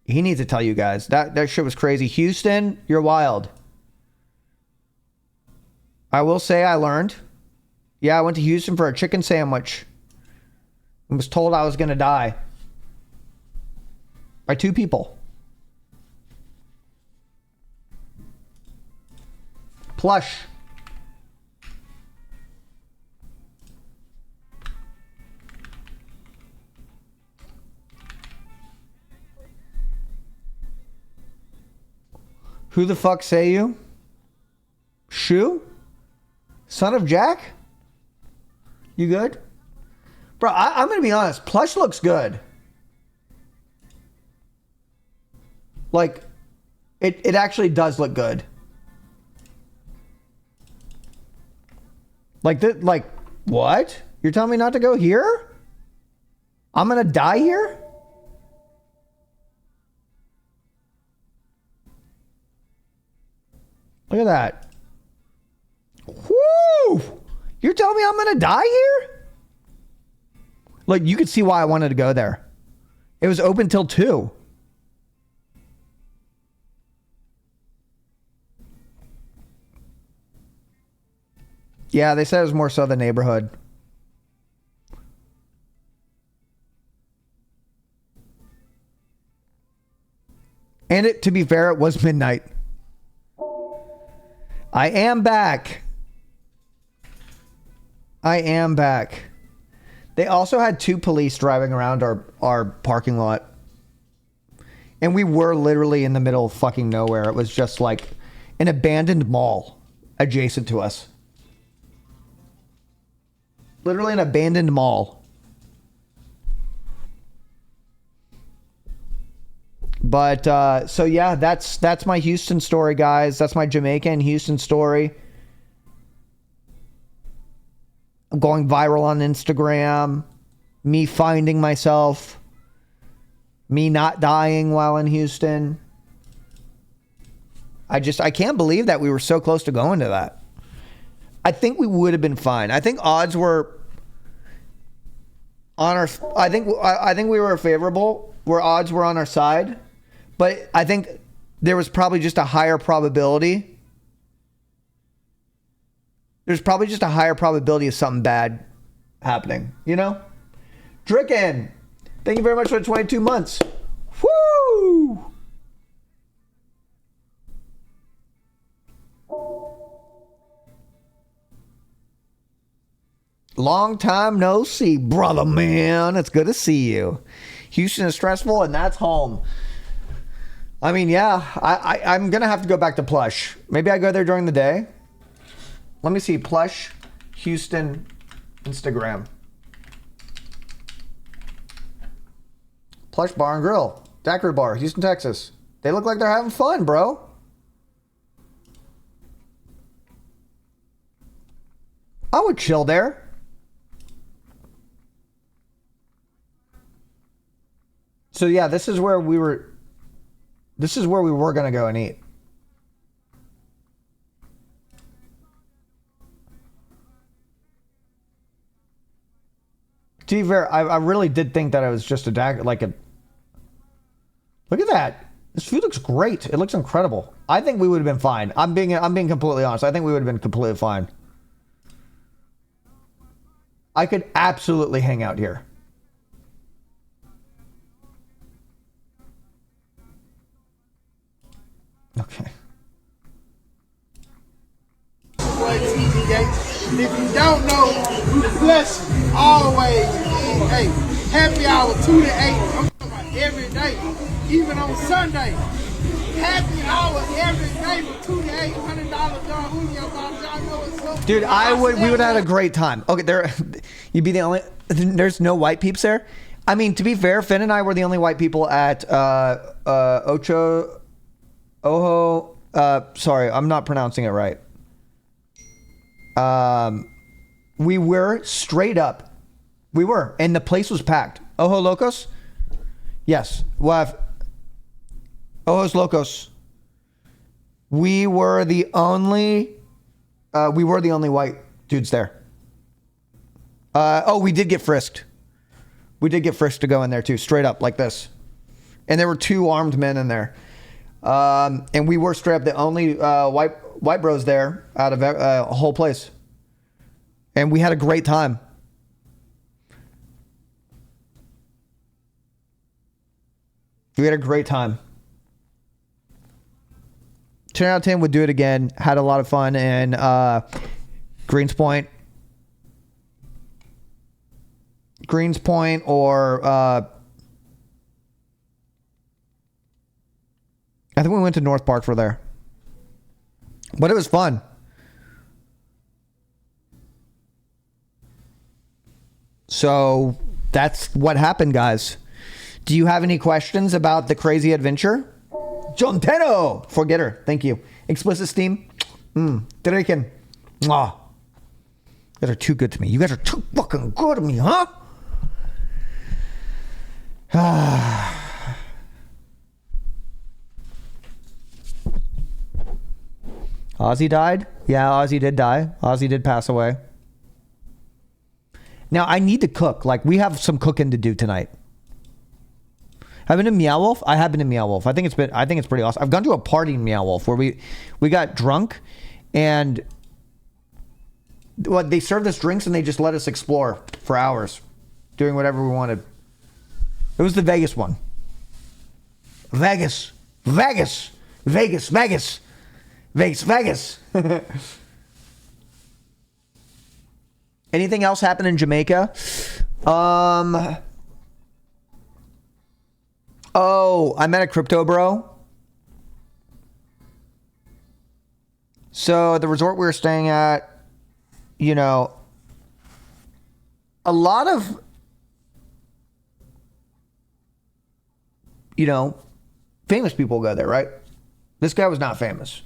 He needs to tell you guys. That shit was crazy. Houston, you're wild. I will say I learned. Yeah, I went to Houston for a chicken sandwich. I was told I was going to die. By two people. Plush. Who the fuck say you? Shoe? Son of Jack? You good? Bro, I'm going to be honest. Plush looks good. Like, it actually does look good. Like, what? You're telling me not to go here? I'm going to die here? Look at that. Woo! You're telling me I'm going to die here? Like, you could see why I wanted to go there. It was open till 2. Yeah, they said it was more so the neighborhood. And to be fair, it was midnight. I am back. I am back. They also had 2 police driving around our parking lot. And we were literally in the middle of fucking nowhere. It was just like an abandoned mall adjacent to us. Literally an abandoned mall. But, so yeah, that's my Houston story, guys. That's my Jamaica and Houston story. I'm going viral on Instagram. Me finding myself. Me not dying while in Houston. I can't believe that we were so close to going to that. I think we would have been fine. I think odds were on our... I think we were favorable, where odds were on our side. But I think there was probably just a higher probability. There's probably just a higher probability of something bad happening, you know? Dricken, thank you very much for the 22 months. Woo! Long time no see, brother man. It's good to see you. Houston is stressful, and that's home. I mean, yeah, I'm going to have to go back to Plush. Maybe I go there during the day. Let me see. Plush, Houston, Instagram. Plush Bar and Grill. Daiquiri Bar, Houston, Texas. They look like they're having fun, bro. I would chill there. So yeah, this is where we were going to go and eat. To be fair, I really did think that it was just like a... Look at that. This food looks great. It looks incredible. I think we would have been fine. I'm being completely honest. I think we would have been completely fine. I could absolutely hang out here. Okay. If you don't know, the blessing always. Hey, happy hour 2 to 8. I'm talking about every day, even on Sunday. Happy hour every day from 2 to 8. $100 Don Julio bottles. Y'all know it's so. Dude, we would have had a great time. Okay, you'd be the only. There's no white peeps there. I mean, to be fair, Finn and I were the only white people at sorry, I'm not pronouncing it right. We were straight up. We were, and the place was packed. Ojo Locos? Yes. Ojos Locos. We were the only white dudes there. We did get frisked. We did get frisked to go in there too, straight up like this. And there were 2 armed men in there. And we were straight up the only white bros there out of a whole place. And we had a great time. We had a great time. 10 out of 10 would do it again. Had a lot of fun in Greens Point or I think we went to North Park for there. But it was fun. So that's what happened, guys. Do you have any questions about the crazy adventure? John Teno, forgetter. Thank you. Explicit Steam. Dricken. Mwah. You guys are too good to me. You guys are too fucking good to me, huh? Ozzy died? Yeah, Ozzy did die. Ozzy did pass away. Now, I need to cook. Like, we have some cooking to do tonight. Have you been to Meow Wolf? I have been to Meow Wolf. I think it's pretty awesome. I've gone to a party in Meow Wolf where we got drunk and they served us drinks and they just let us explore for hours, doing whatever we wanted. It was the Vegas one. Vegas. Anything else happen in Jamaica? Oh, I met a crypto bro. So the resort we were staying at, you know, a lot of, you know, famous people go there, right? This guy was not famous.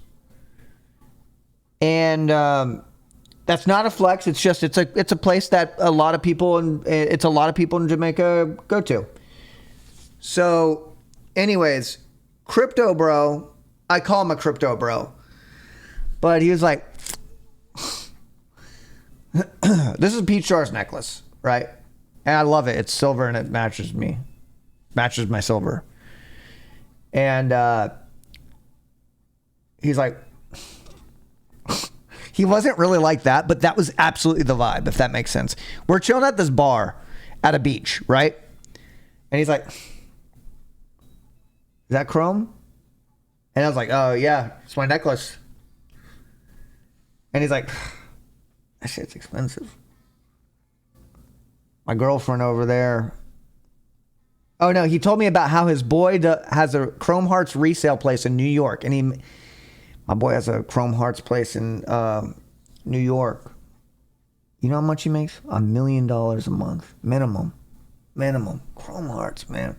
And that's not a flex. It's just it's a place that a lot of people in Jamaica go to. So, anyways, crypto bro, I call him a crypto bro, but he was like, "This is a Peach Jar's necklace, right? And I love it. It's silver and it matches my silver." And he's like. He wasn't really like that, but that was absolutely the vibe, if that makes sense. We're chilling at this bar at a beach, right? And he's like, "Is that chrome?" And I was like, "Oh, yeah, it's my necklace." And he's like, "That shit's expensive. My girlfriend over there." Oh, no, he told me about how his boy has a Chrome Hearts resale place in New York. And my boy has a Chrome Hearts place in New York. You know how much he makes? $1 million a month. Minimum. Chrome Hearts, man.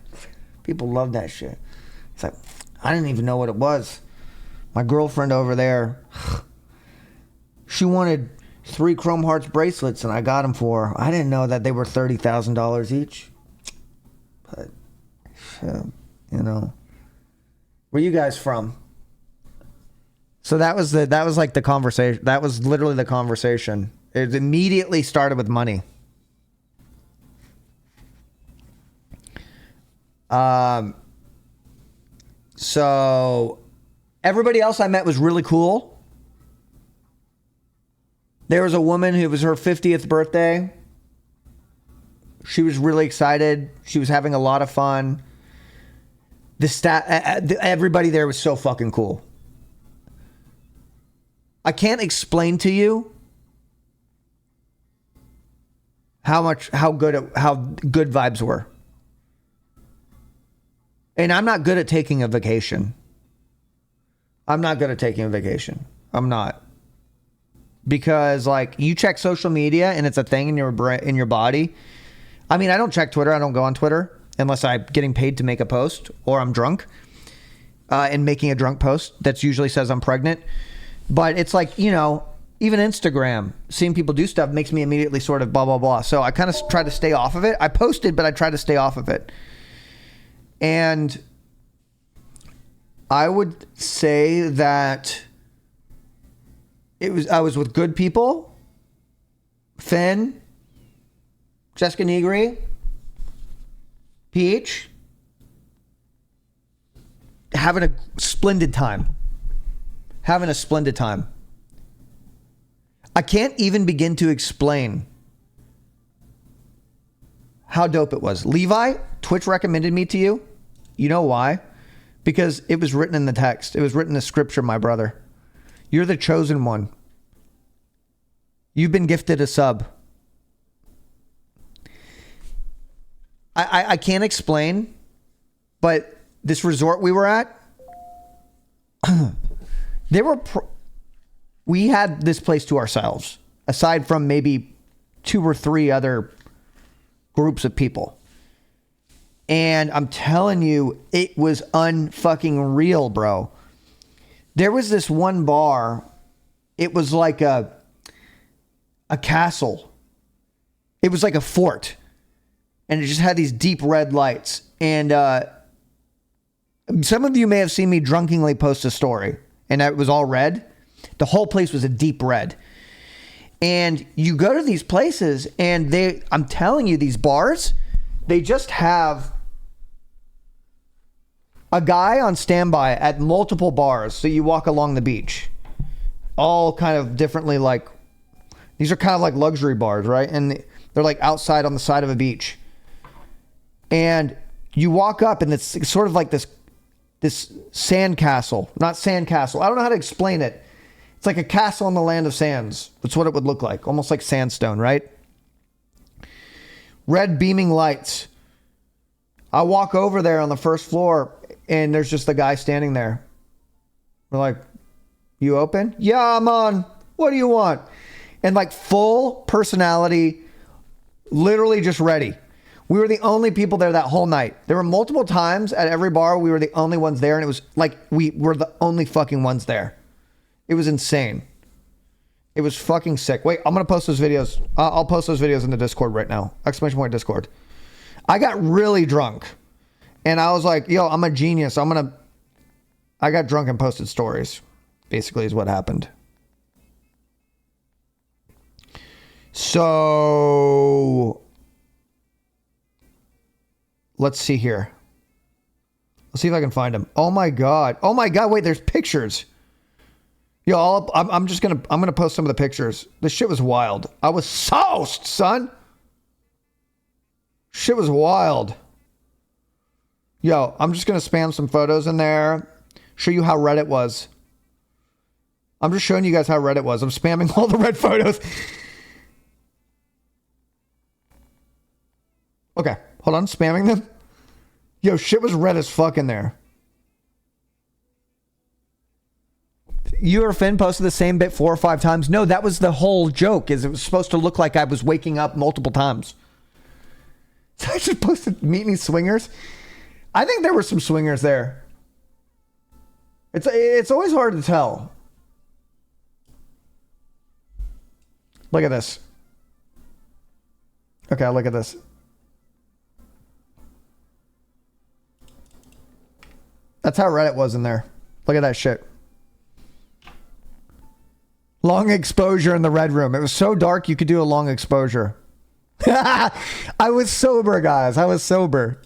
People love that shit. It's like, I didn't even know what it was. My girlfriend over there, she wanted 3 Chrome Hearts bracelets, and I got them for her. I didn't know that they were $30,000 each. But, you know. Where you guys from? So that was like the conversation. That was literally the conversation. It immediately started with money. So everybody else I met was really cool. There was a woman who was her 50th birthday. She was really excited. She was having a lot of fun. Everybody there was so fucking cool. I can't explain to you how good vibes were. And I'm not good at taking a vacation. I'm not. Because like you check social media and it's a thing in your brain, in your body. I mean, I don't check Twitter. I don't go on Twitter unless I'm getting paid to make a post or I'm drunk and making a drunk post that usually says I'm pregnant. But it's like, you know, even Instagram, seeing people do stuff makes me immediately sort of blah, blah, blah. So I kind of try to stay off of it. I posted, but I try to stay off of it. And I would say that I was with good people. Finn, Jessica Negri, Peach, having a splendid time. I can't even begin to explain how dope it was. Levi, Twitch recommended me to you. You know why? Because it was written in the text. It was written in the scripture, my brother. You're the chosen one. You've been gifted a sub. I can't explain, but this resort we were at, we had this place to ourselves, aside from maybe 2 or 3 other groups of people. And I'm telling you, it was unfucking real, bro. There was this one bar. It was like a castle. It was like a fort. And it just had these deep red lights. And some of you may have seen me drunkenly post a story. And it was all red. The whole place was a deep red. And you go to these places and I'm telling you, these bars, they just have a guy on standby at multiple bars. So you walk along the beach. All kind of differently, like, these are kind of like luxury bars, right? And they're like outside on the side of a beach. And you walk up and it's sort of like this sand castle. Not sand castle. I don't know how to explain it. It's like a castle in the land of sands. That's what it would look like. Almost like sandstone, right? Red beaming lights. I walk over there on the first floor and there's just the guy standing there. We're like, you open? Yeah, I'm on. What do you want? And like full personality, literally just ready. We were the only people there that whole night. There were multiple times at every bar we were the only ones there, and it was like we were the only fucking ones there. It was insane. It was fucking sick. Wait, I'm gonna post those videos. I'll post those videos in the Discord right now. ! Discord. I got really drunk, and I was like, "Yo, I'm a genius. I got drunk and posted stories." Basically, is what happened. So let's see here. Let's see if I can find him. Oh my god. Oh my god. Wait, there's pictures. Yo, I'm gonna post some of the pictures. This shit was wild. I was sauced, son. Shit was wild. Yo, I'm just gonna spam some photos in there. Show you how red it was. I'm just showing you guys how red it was. I'm spamming all the red photos. Okay, hold on, spamming them. Yo, shit was red as fuck in there. You or Finn posted the same bit 4 or 5 times. No, that was the whole joke, is it was supposed to look like I was waking up multiple times. So I just posted meet me swingers. I think there were some swingers there. It's always hard to tell. Look at this. Okay, look at this. That's how red it was in there. Look at that shit. Long exposure in the red room. It was so dark you could do a long exposure. I was sober, guys. I was sober.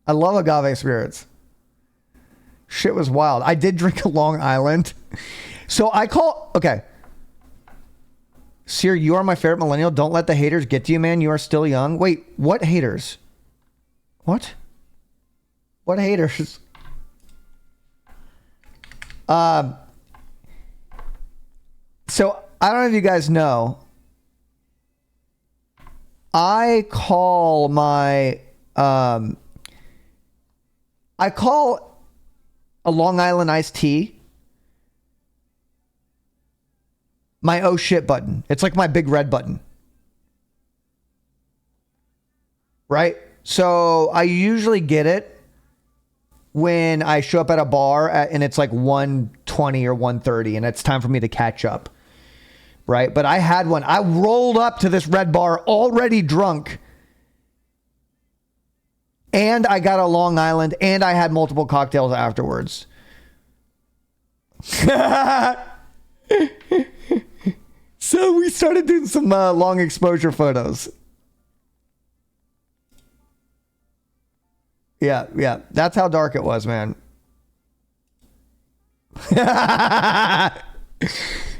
I love agave spirits. Shit was wild. I did drink a Long Island. So I call... Okay. Cyr, you are my favorite millennial. Don't let the haters get to you, man. You are still young. Wait, what haters? What? What haters? So I don't know if you guys know. I call my I call a Long Island iced tea my oh shit button. It's like my big red button. Right? So I usually get it when I show up at a bar and it's like 1:20 or 1:30 and it's time for me to catch up. Right? But I had one. I rolled up to this red bar already drunk. And I got a Long Island and I had multiple cocktails afterwards. So we started doing some long exposure photos. Yeah. That's how dark it was, man.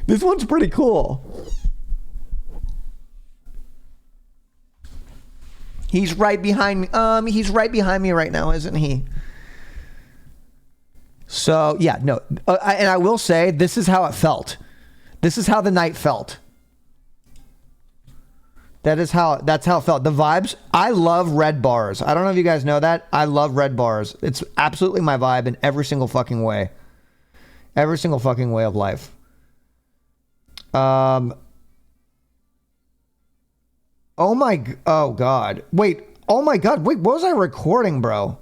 This one's pretty cool. He's right behind me. He's right behind me right now, isn't he? So, yeah, no. And I will say, this is how it felt. This is how the night felt. That's how it felt. The vibes. I love red bars. I don't know if you guys know that. I love red bars. It's absolutely my vibe in every single fucking way. Every single fucking way of life. Oh God. Wait. Oh my God. Wait, what was I recording, bro?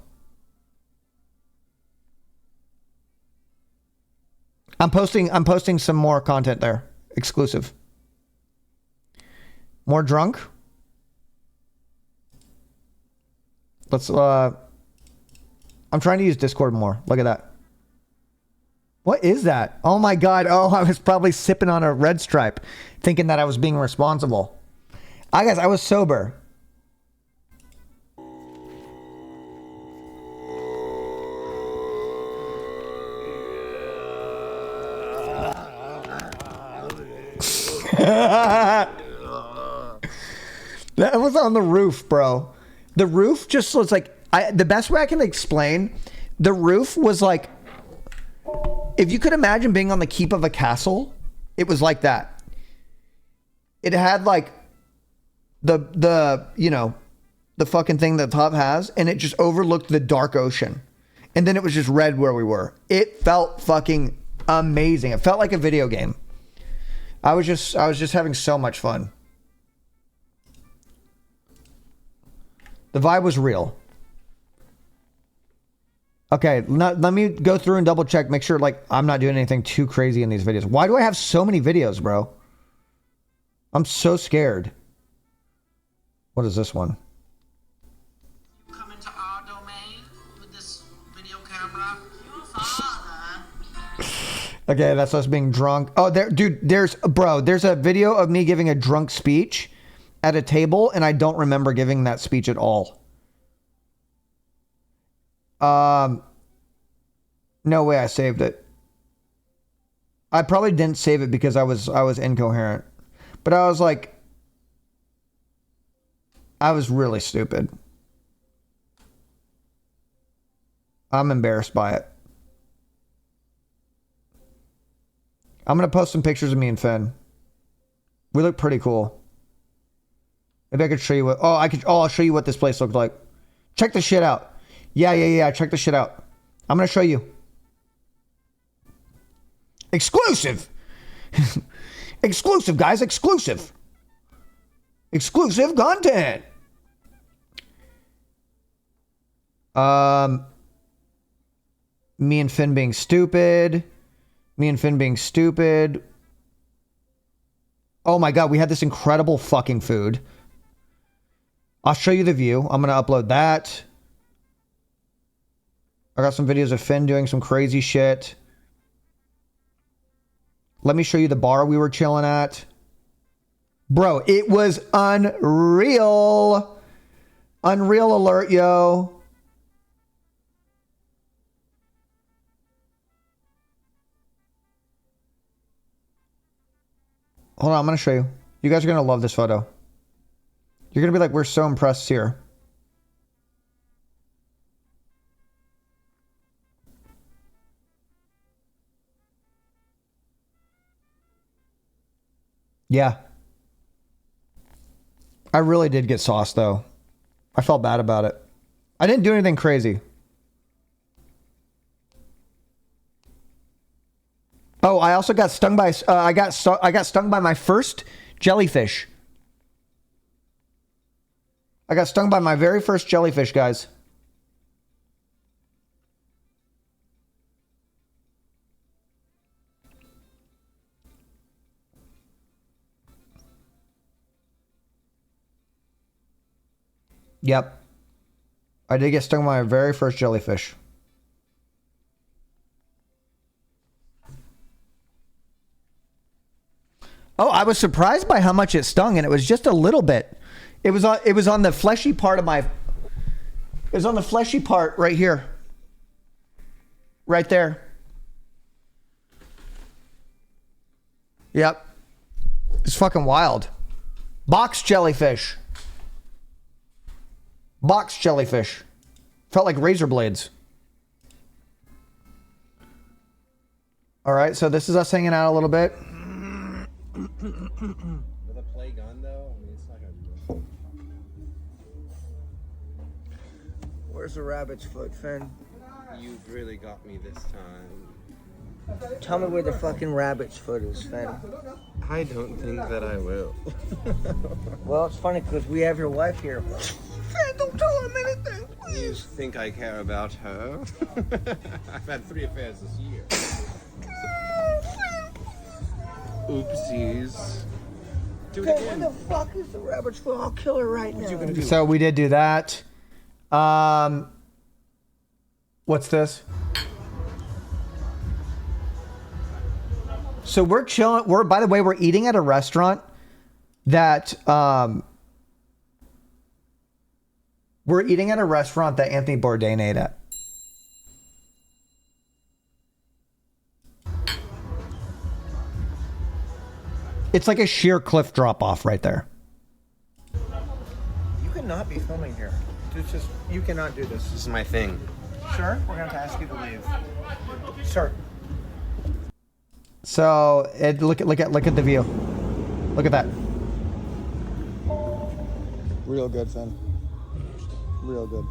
I'm posting some more content there. Exclusive. More drunk? Let's I'm trying to use Discord more. Look at that. What is that? Oh my God. Oh, I was probably sipping on a red stripe, thinking that I was being responsible. Guys, I was sober. That was on the roof, bro. The roof just was like, the best way I can explain, the roof was like, if you could imagine being on the keep of a castle, it was like that. it had like the you know, the fucking thing that the top has, and it just overlooked the dark ocean. And then it was just red where we were. It felt fucking amazing. It felt like a video game. I was just having so much fun. The vibe was real. Okay, let me go through and double check, make sure like I'm not doing anything too crazy in these videos. Why do I have so many videos, bro? I'm so scared. What is this one? Come into our domain with this video camera. Your father. Okay, that's us being drunk. Oh, dude, there's a video of me giving a drunk speech at a table, and I don't remember giving that speech at all. No way I saved it. I probably didn't save it because I was incoherent. But I was like, I was really stupid. I'm embarrassed by it. I'm going to post some pictures of me and Finn. We look pretty cool. Maybe I could show you what... Oh, I'll show you what this place looked like. Check this shit out. Yeah. Check this shit out. I'm going to show you. Exclusive. Exclusive, guys. Exclusive. Exclusive content. Me and Finn being stupid. Oh my god, we had this incredible fucking food. I'll show you the view. I'm gonna upload that. I got some videos of Finn doing some crazy shit. Let me show you the bar we were chilling at. Bro, it was unreal. Unreal alert, yo. Hold on, I'm going to show you. You guys are going to love this photo. You're going to be like, we're so impressed here. Yeah. I really did get sauced, though. I felt bad about it. I didn't do anything crazy. Oh, I also got stung by I got stung by my first jellyfish. I got stung by my very first jellyfish, guys. Yep. I did get stung by my very first jellyfish. Oh, I was surprised by how much it stung, and it was just a little bit. It was on the fleshy part of my... It was on the fleshy part right here. Right there. Yep. It's fucking wild. Box jellyfish. Box jellyfish. Felt like razor blades. All right, so this is us hanging out a little bit. With a play gun, though? I mean, it's not gonna... Where's the rabbit's foot, Finn? You've really got me this time. Tell me where the fucking rabbit's foot is, Finn. I don't think that I will. Well, it's funny because we have your wife here. Finn, don't tell him anything, You please. think I care about her? I've had 3 affairs this year. Oopsies. Do it Finn, where again. the fuck is the rabbit's foot? I'll kill her right now. So we did do that. What's this? So we're chilling. By the way, we're eating at a restaurant that Anthony Bourdain ate at. It's like a sheer cliff drop off right there. You cannot be filming here. You cannot do this. This is my thing. Sir, we're going to ask you to leave. Sir. So look at the view. Look at that. Real good, Finn. Real good.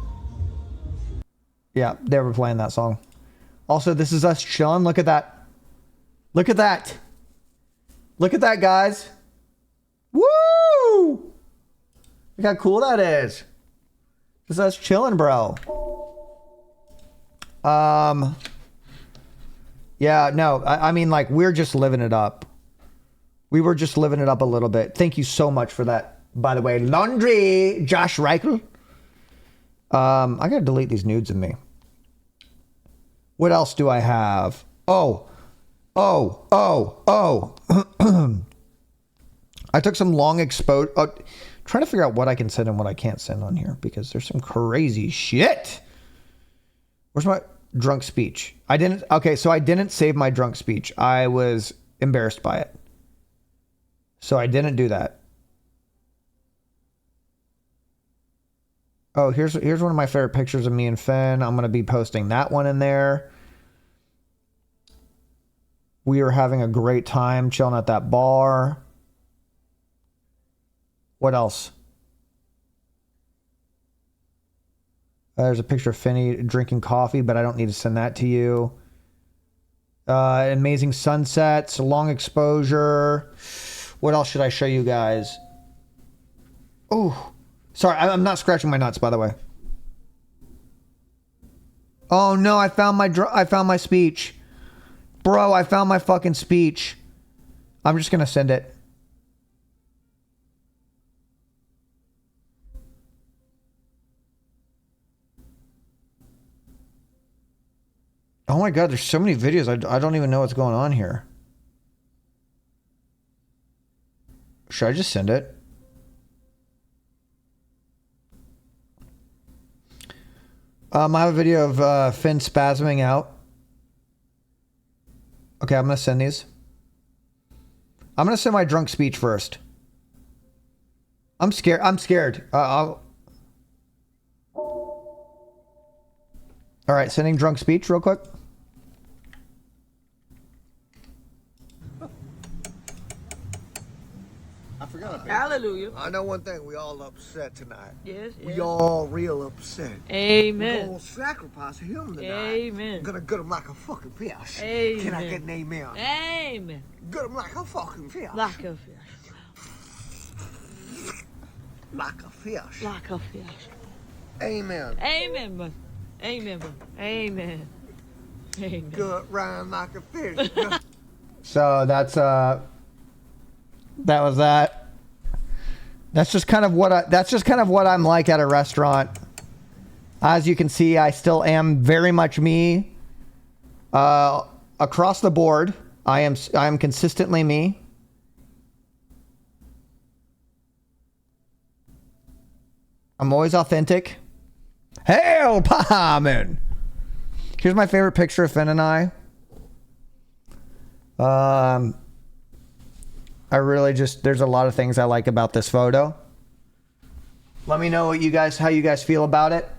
Yeah, they were playing that song. Also, this is us chilling. Look at that. Look at that. Look at that, guys. Woo! Look how cool that is. This is us chilling, bro. Yeah, no, I mean, like, we're just living it up. We were just living it up a little bit. Thank you so much for that, by the way. Laundry, Josh Reichel. I gotta delete these nudes of me. What else do I have? Oh. I took some long exposure. Trying to figure out what I can send and what I can't send on here because there's some crazy shit. Where's my drunk speech? Okay, so I didn't save my drunk speech. I was embarrassed by it. So I didn't do that. Oh, here's one of my favorite pictures of me and Finn. I'm going to be posting that one in there. We were having a great time chilling at that bar. What else? There's a picture of Finny drinking coffee, but I don't need to send that to you. Amazing sunsets, long exposure. What else should I show you guys? Oh, sorry, I'm not scratching my nuts, by the way. Oh no, I found my speech. Bro, I found my fucking speech. I'm just gonna send it. Oh my god, there's so many videos. I don't even know what's going on here. Should I just send it? I have a video of Finn spasming out. Okay, I'm gonna send these. I'm gonna send my drunk speech first. I'm scared. All right, sending drunk speech real quick. I forgot about Hallelujah. I know one thing, we all upset tonight. Yes, We yes. all real upset. We're Amen. gonna sacrifice him tonight. Amen. Gonna gut him like a fucking fish. Amen. Can I get an amen? Amen. Gut him like a fucking fish. Like a fish. Like a fish. Like a fish. Amen. Amen, bud. Amen, bud. Amen. Amen. Gut Ryan like a fish. Gut- So that's that was that. That's just kind of what I'm like at a restaurant. As you can see, I still am very much me. Across the board, I am consistently me. I'm always authentic. Hail, Pahaman! Here's my favorite picture of Finn and I. I really there's a lot of things I like about this photo. Let me know how you guys feel about it.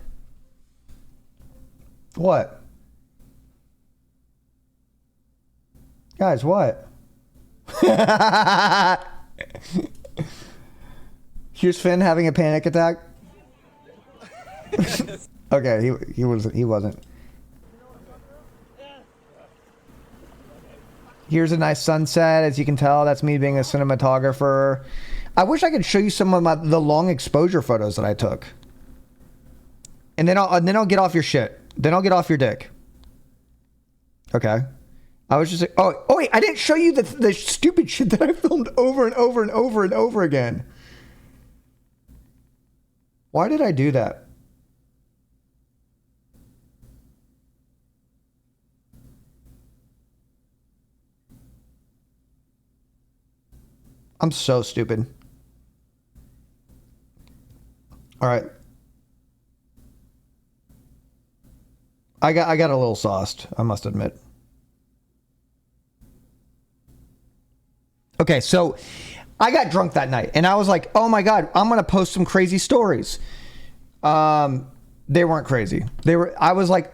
What? Guys, what? Here's Finn having a panic attack. Okay, he wasn't. Here's a nice sunset. As you can tell, that's me being a cinematographer. I wish I could show you some of the long exposure photos that I took. And then I'll get off your shit. Then I'll get off your dick. Okay. I was just oh wait, I didn't show you the stupid shit that I filmed over and over and over and over again. Why did I do that? I'm so stupid. All right. I got a little sauced, I must admit. Okay, so I got drunk that night and I was like, "Oh my god, I'm going to post some crazy stories." They weren't crazy. I was like,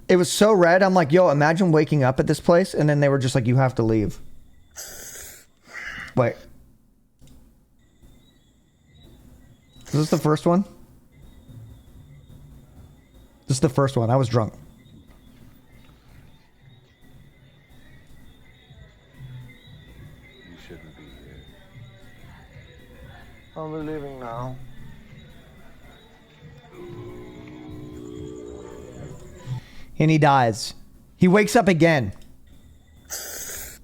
it was so red. I'm like, "Yo, imagine waking up at this place," and then they were just like, "You have to leave." Wait. Is this the first one? This is the first one. I was drunk. You shouldn't be here. I'll be leaving now. And he dies. He wakes up again.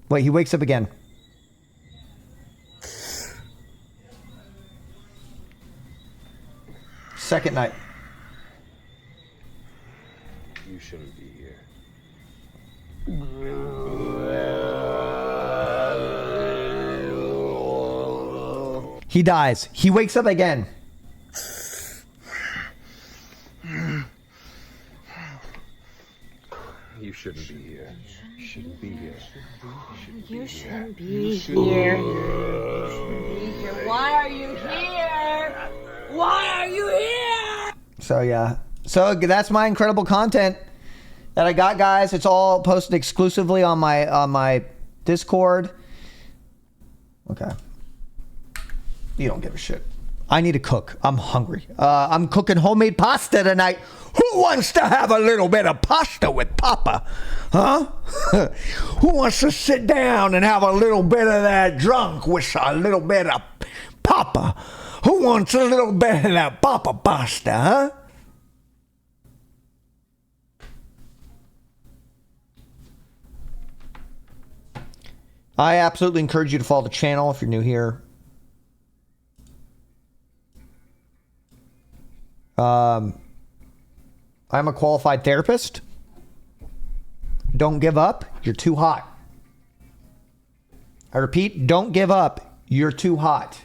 Wait, he wakes up again. Second night. You shouldn't be here. He dies. He wakes up again. You shouldn't be here. You shouldn't be here. You shouldn't be here. Why are you here? Why are you here? So yeah. So that's my incredible content that I got, guys. It's all posted exclusively on my Discord. Okay. You don't give a shit. I need to cook. I'm hungry. I'm cooking homemade pasta tonight. Who wants to have a little bit of pasta with Papa? Huh? Who wants to sit down and have a little bit of that drunk with a little bit of Papa? Who wants a little bit of that Papa pasta, huh? I absolutely encourage you to follow the channel if you're new here. I'm a qualified therapist. Don't give up. You're too hot. I repeat, don't give up. You're too hot.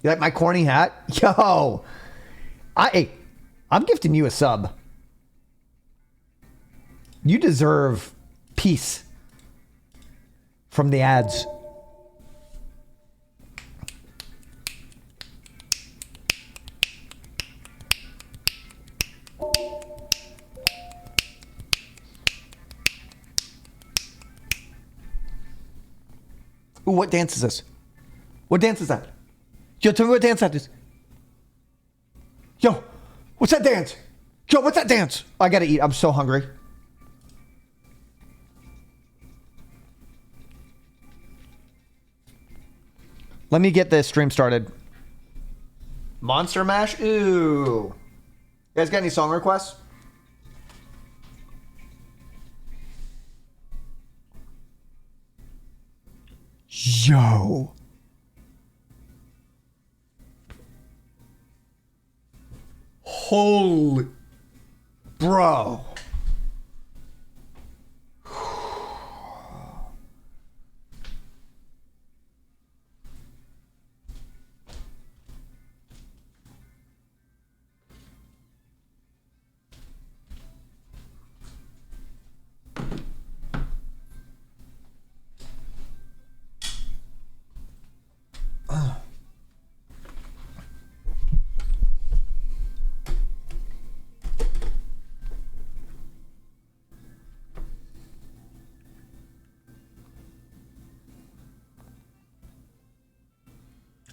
You like my corny hat? Yo, I'm gifting you a sub. You deserve peace from the ads. Ooh, what dance is this? What dance is that? Yo, tell me what dance that is. Yo, what's that dance? Yo, what's that dance? I gotta eat. I'm so hungry. Let me get this stream started. Monster Mash? Ooh. You guys got any song requests? Yo. Holy. Bro.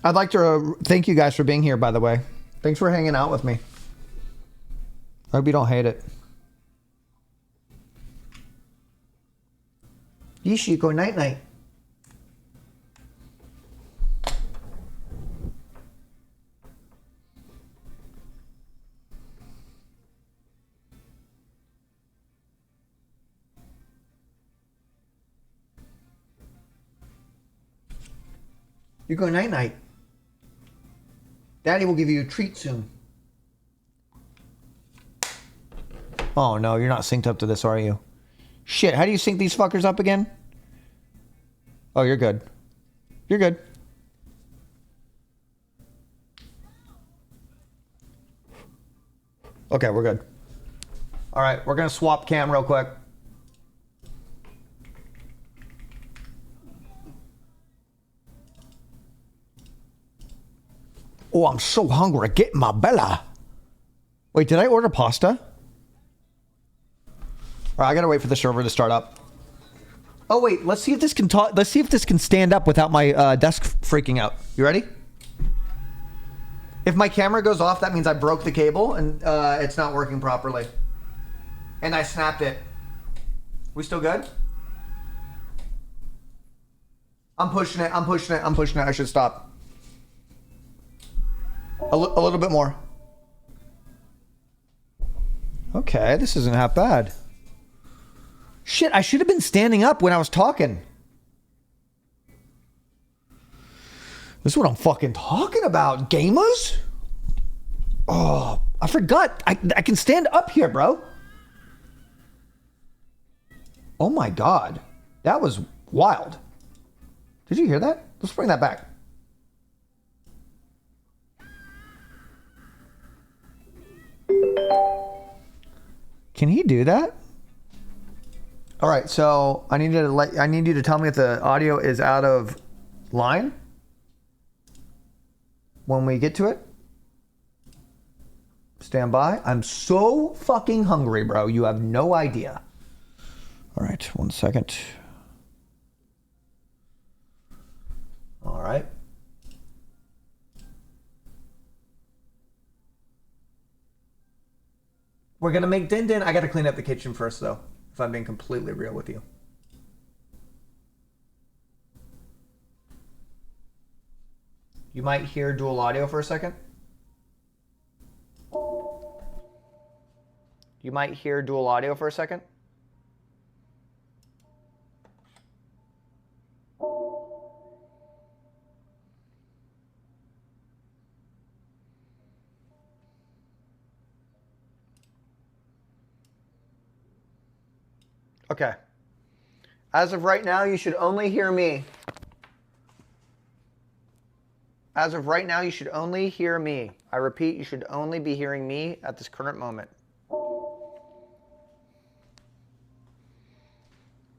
I'd like to thank you guys for being here, by the way. Thanks for hanging out with me. I hope you don't hate it. You should go night-night. You go night-night. Daddy will give you a treat soon. Oh no, you're not synced up to this, are you? Shit, how do you sync these fuckers up again? Oh, you're good. You're good. Okay, we're good. All right, we're gonna swap cam real quick. Oh, I'm so hungry. Get my bella. Wait, did I order pasta? All right, I gotta wait for the server to start up. Oh wait, let's see if this can talk. Let's see if this can stand up without my desk freaking out. You ready? If my camera goes off, that means I broke the cable and it's not working properly. And I snapped it. We still good? I'm pushing it. I'm pushing it. I'm pushing it. I should stop. A little bit more. Okay, this isn't half bad. Shit, I should have been standing up when I was talking. This is what I'm fucking talking about, gamers. Oh, I forgot. I can stand up here, bro. Oh my God. That was wild. Did you hear that? Let's bring that back. Can he do that? All right, so I need you to tell me if the audio is out of line when we get to it. Stand by. I'm so fucking hungry, bro. You have no idea. All right, 1 second. All right. We're gonna make din din. I gotta clean up the kitchen first, though, if I'm being completely real with you. You might hear dual audio for a second. You might hear dual audio for a second. Okay. As of right now, you should only hear me. As of right now, you should only hear me. I repeat, you should only be hearing me at this current moment.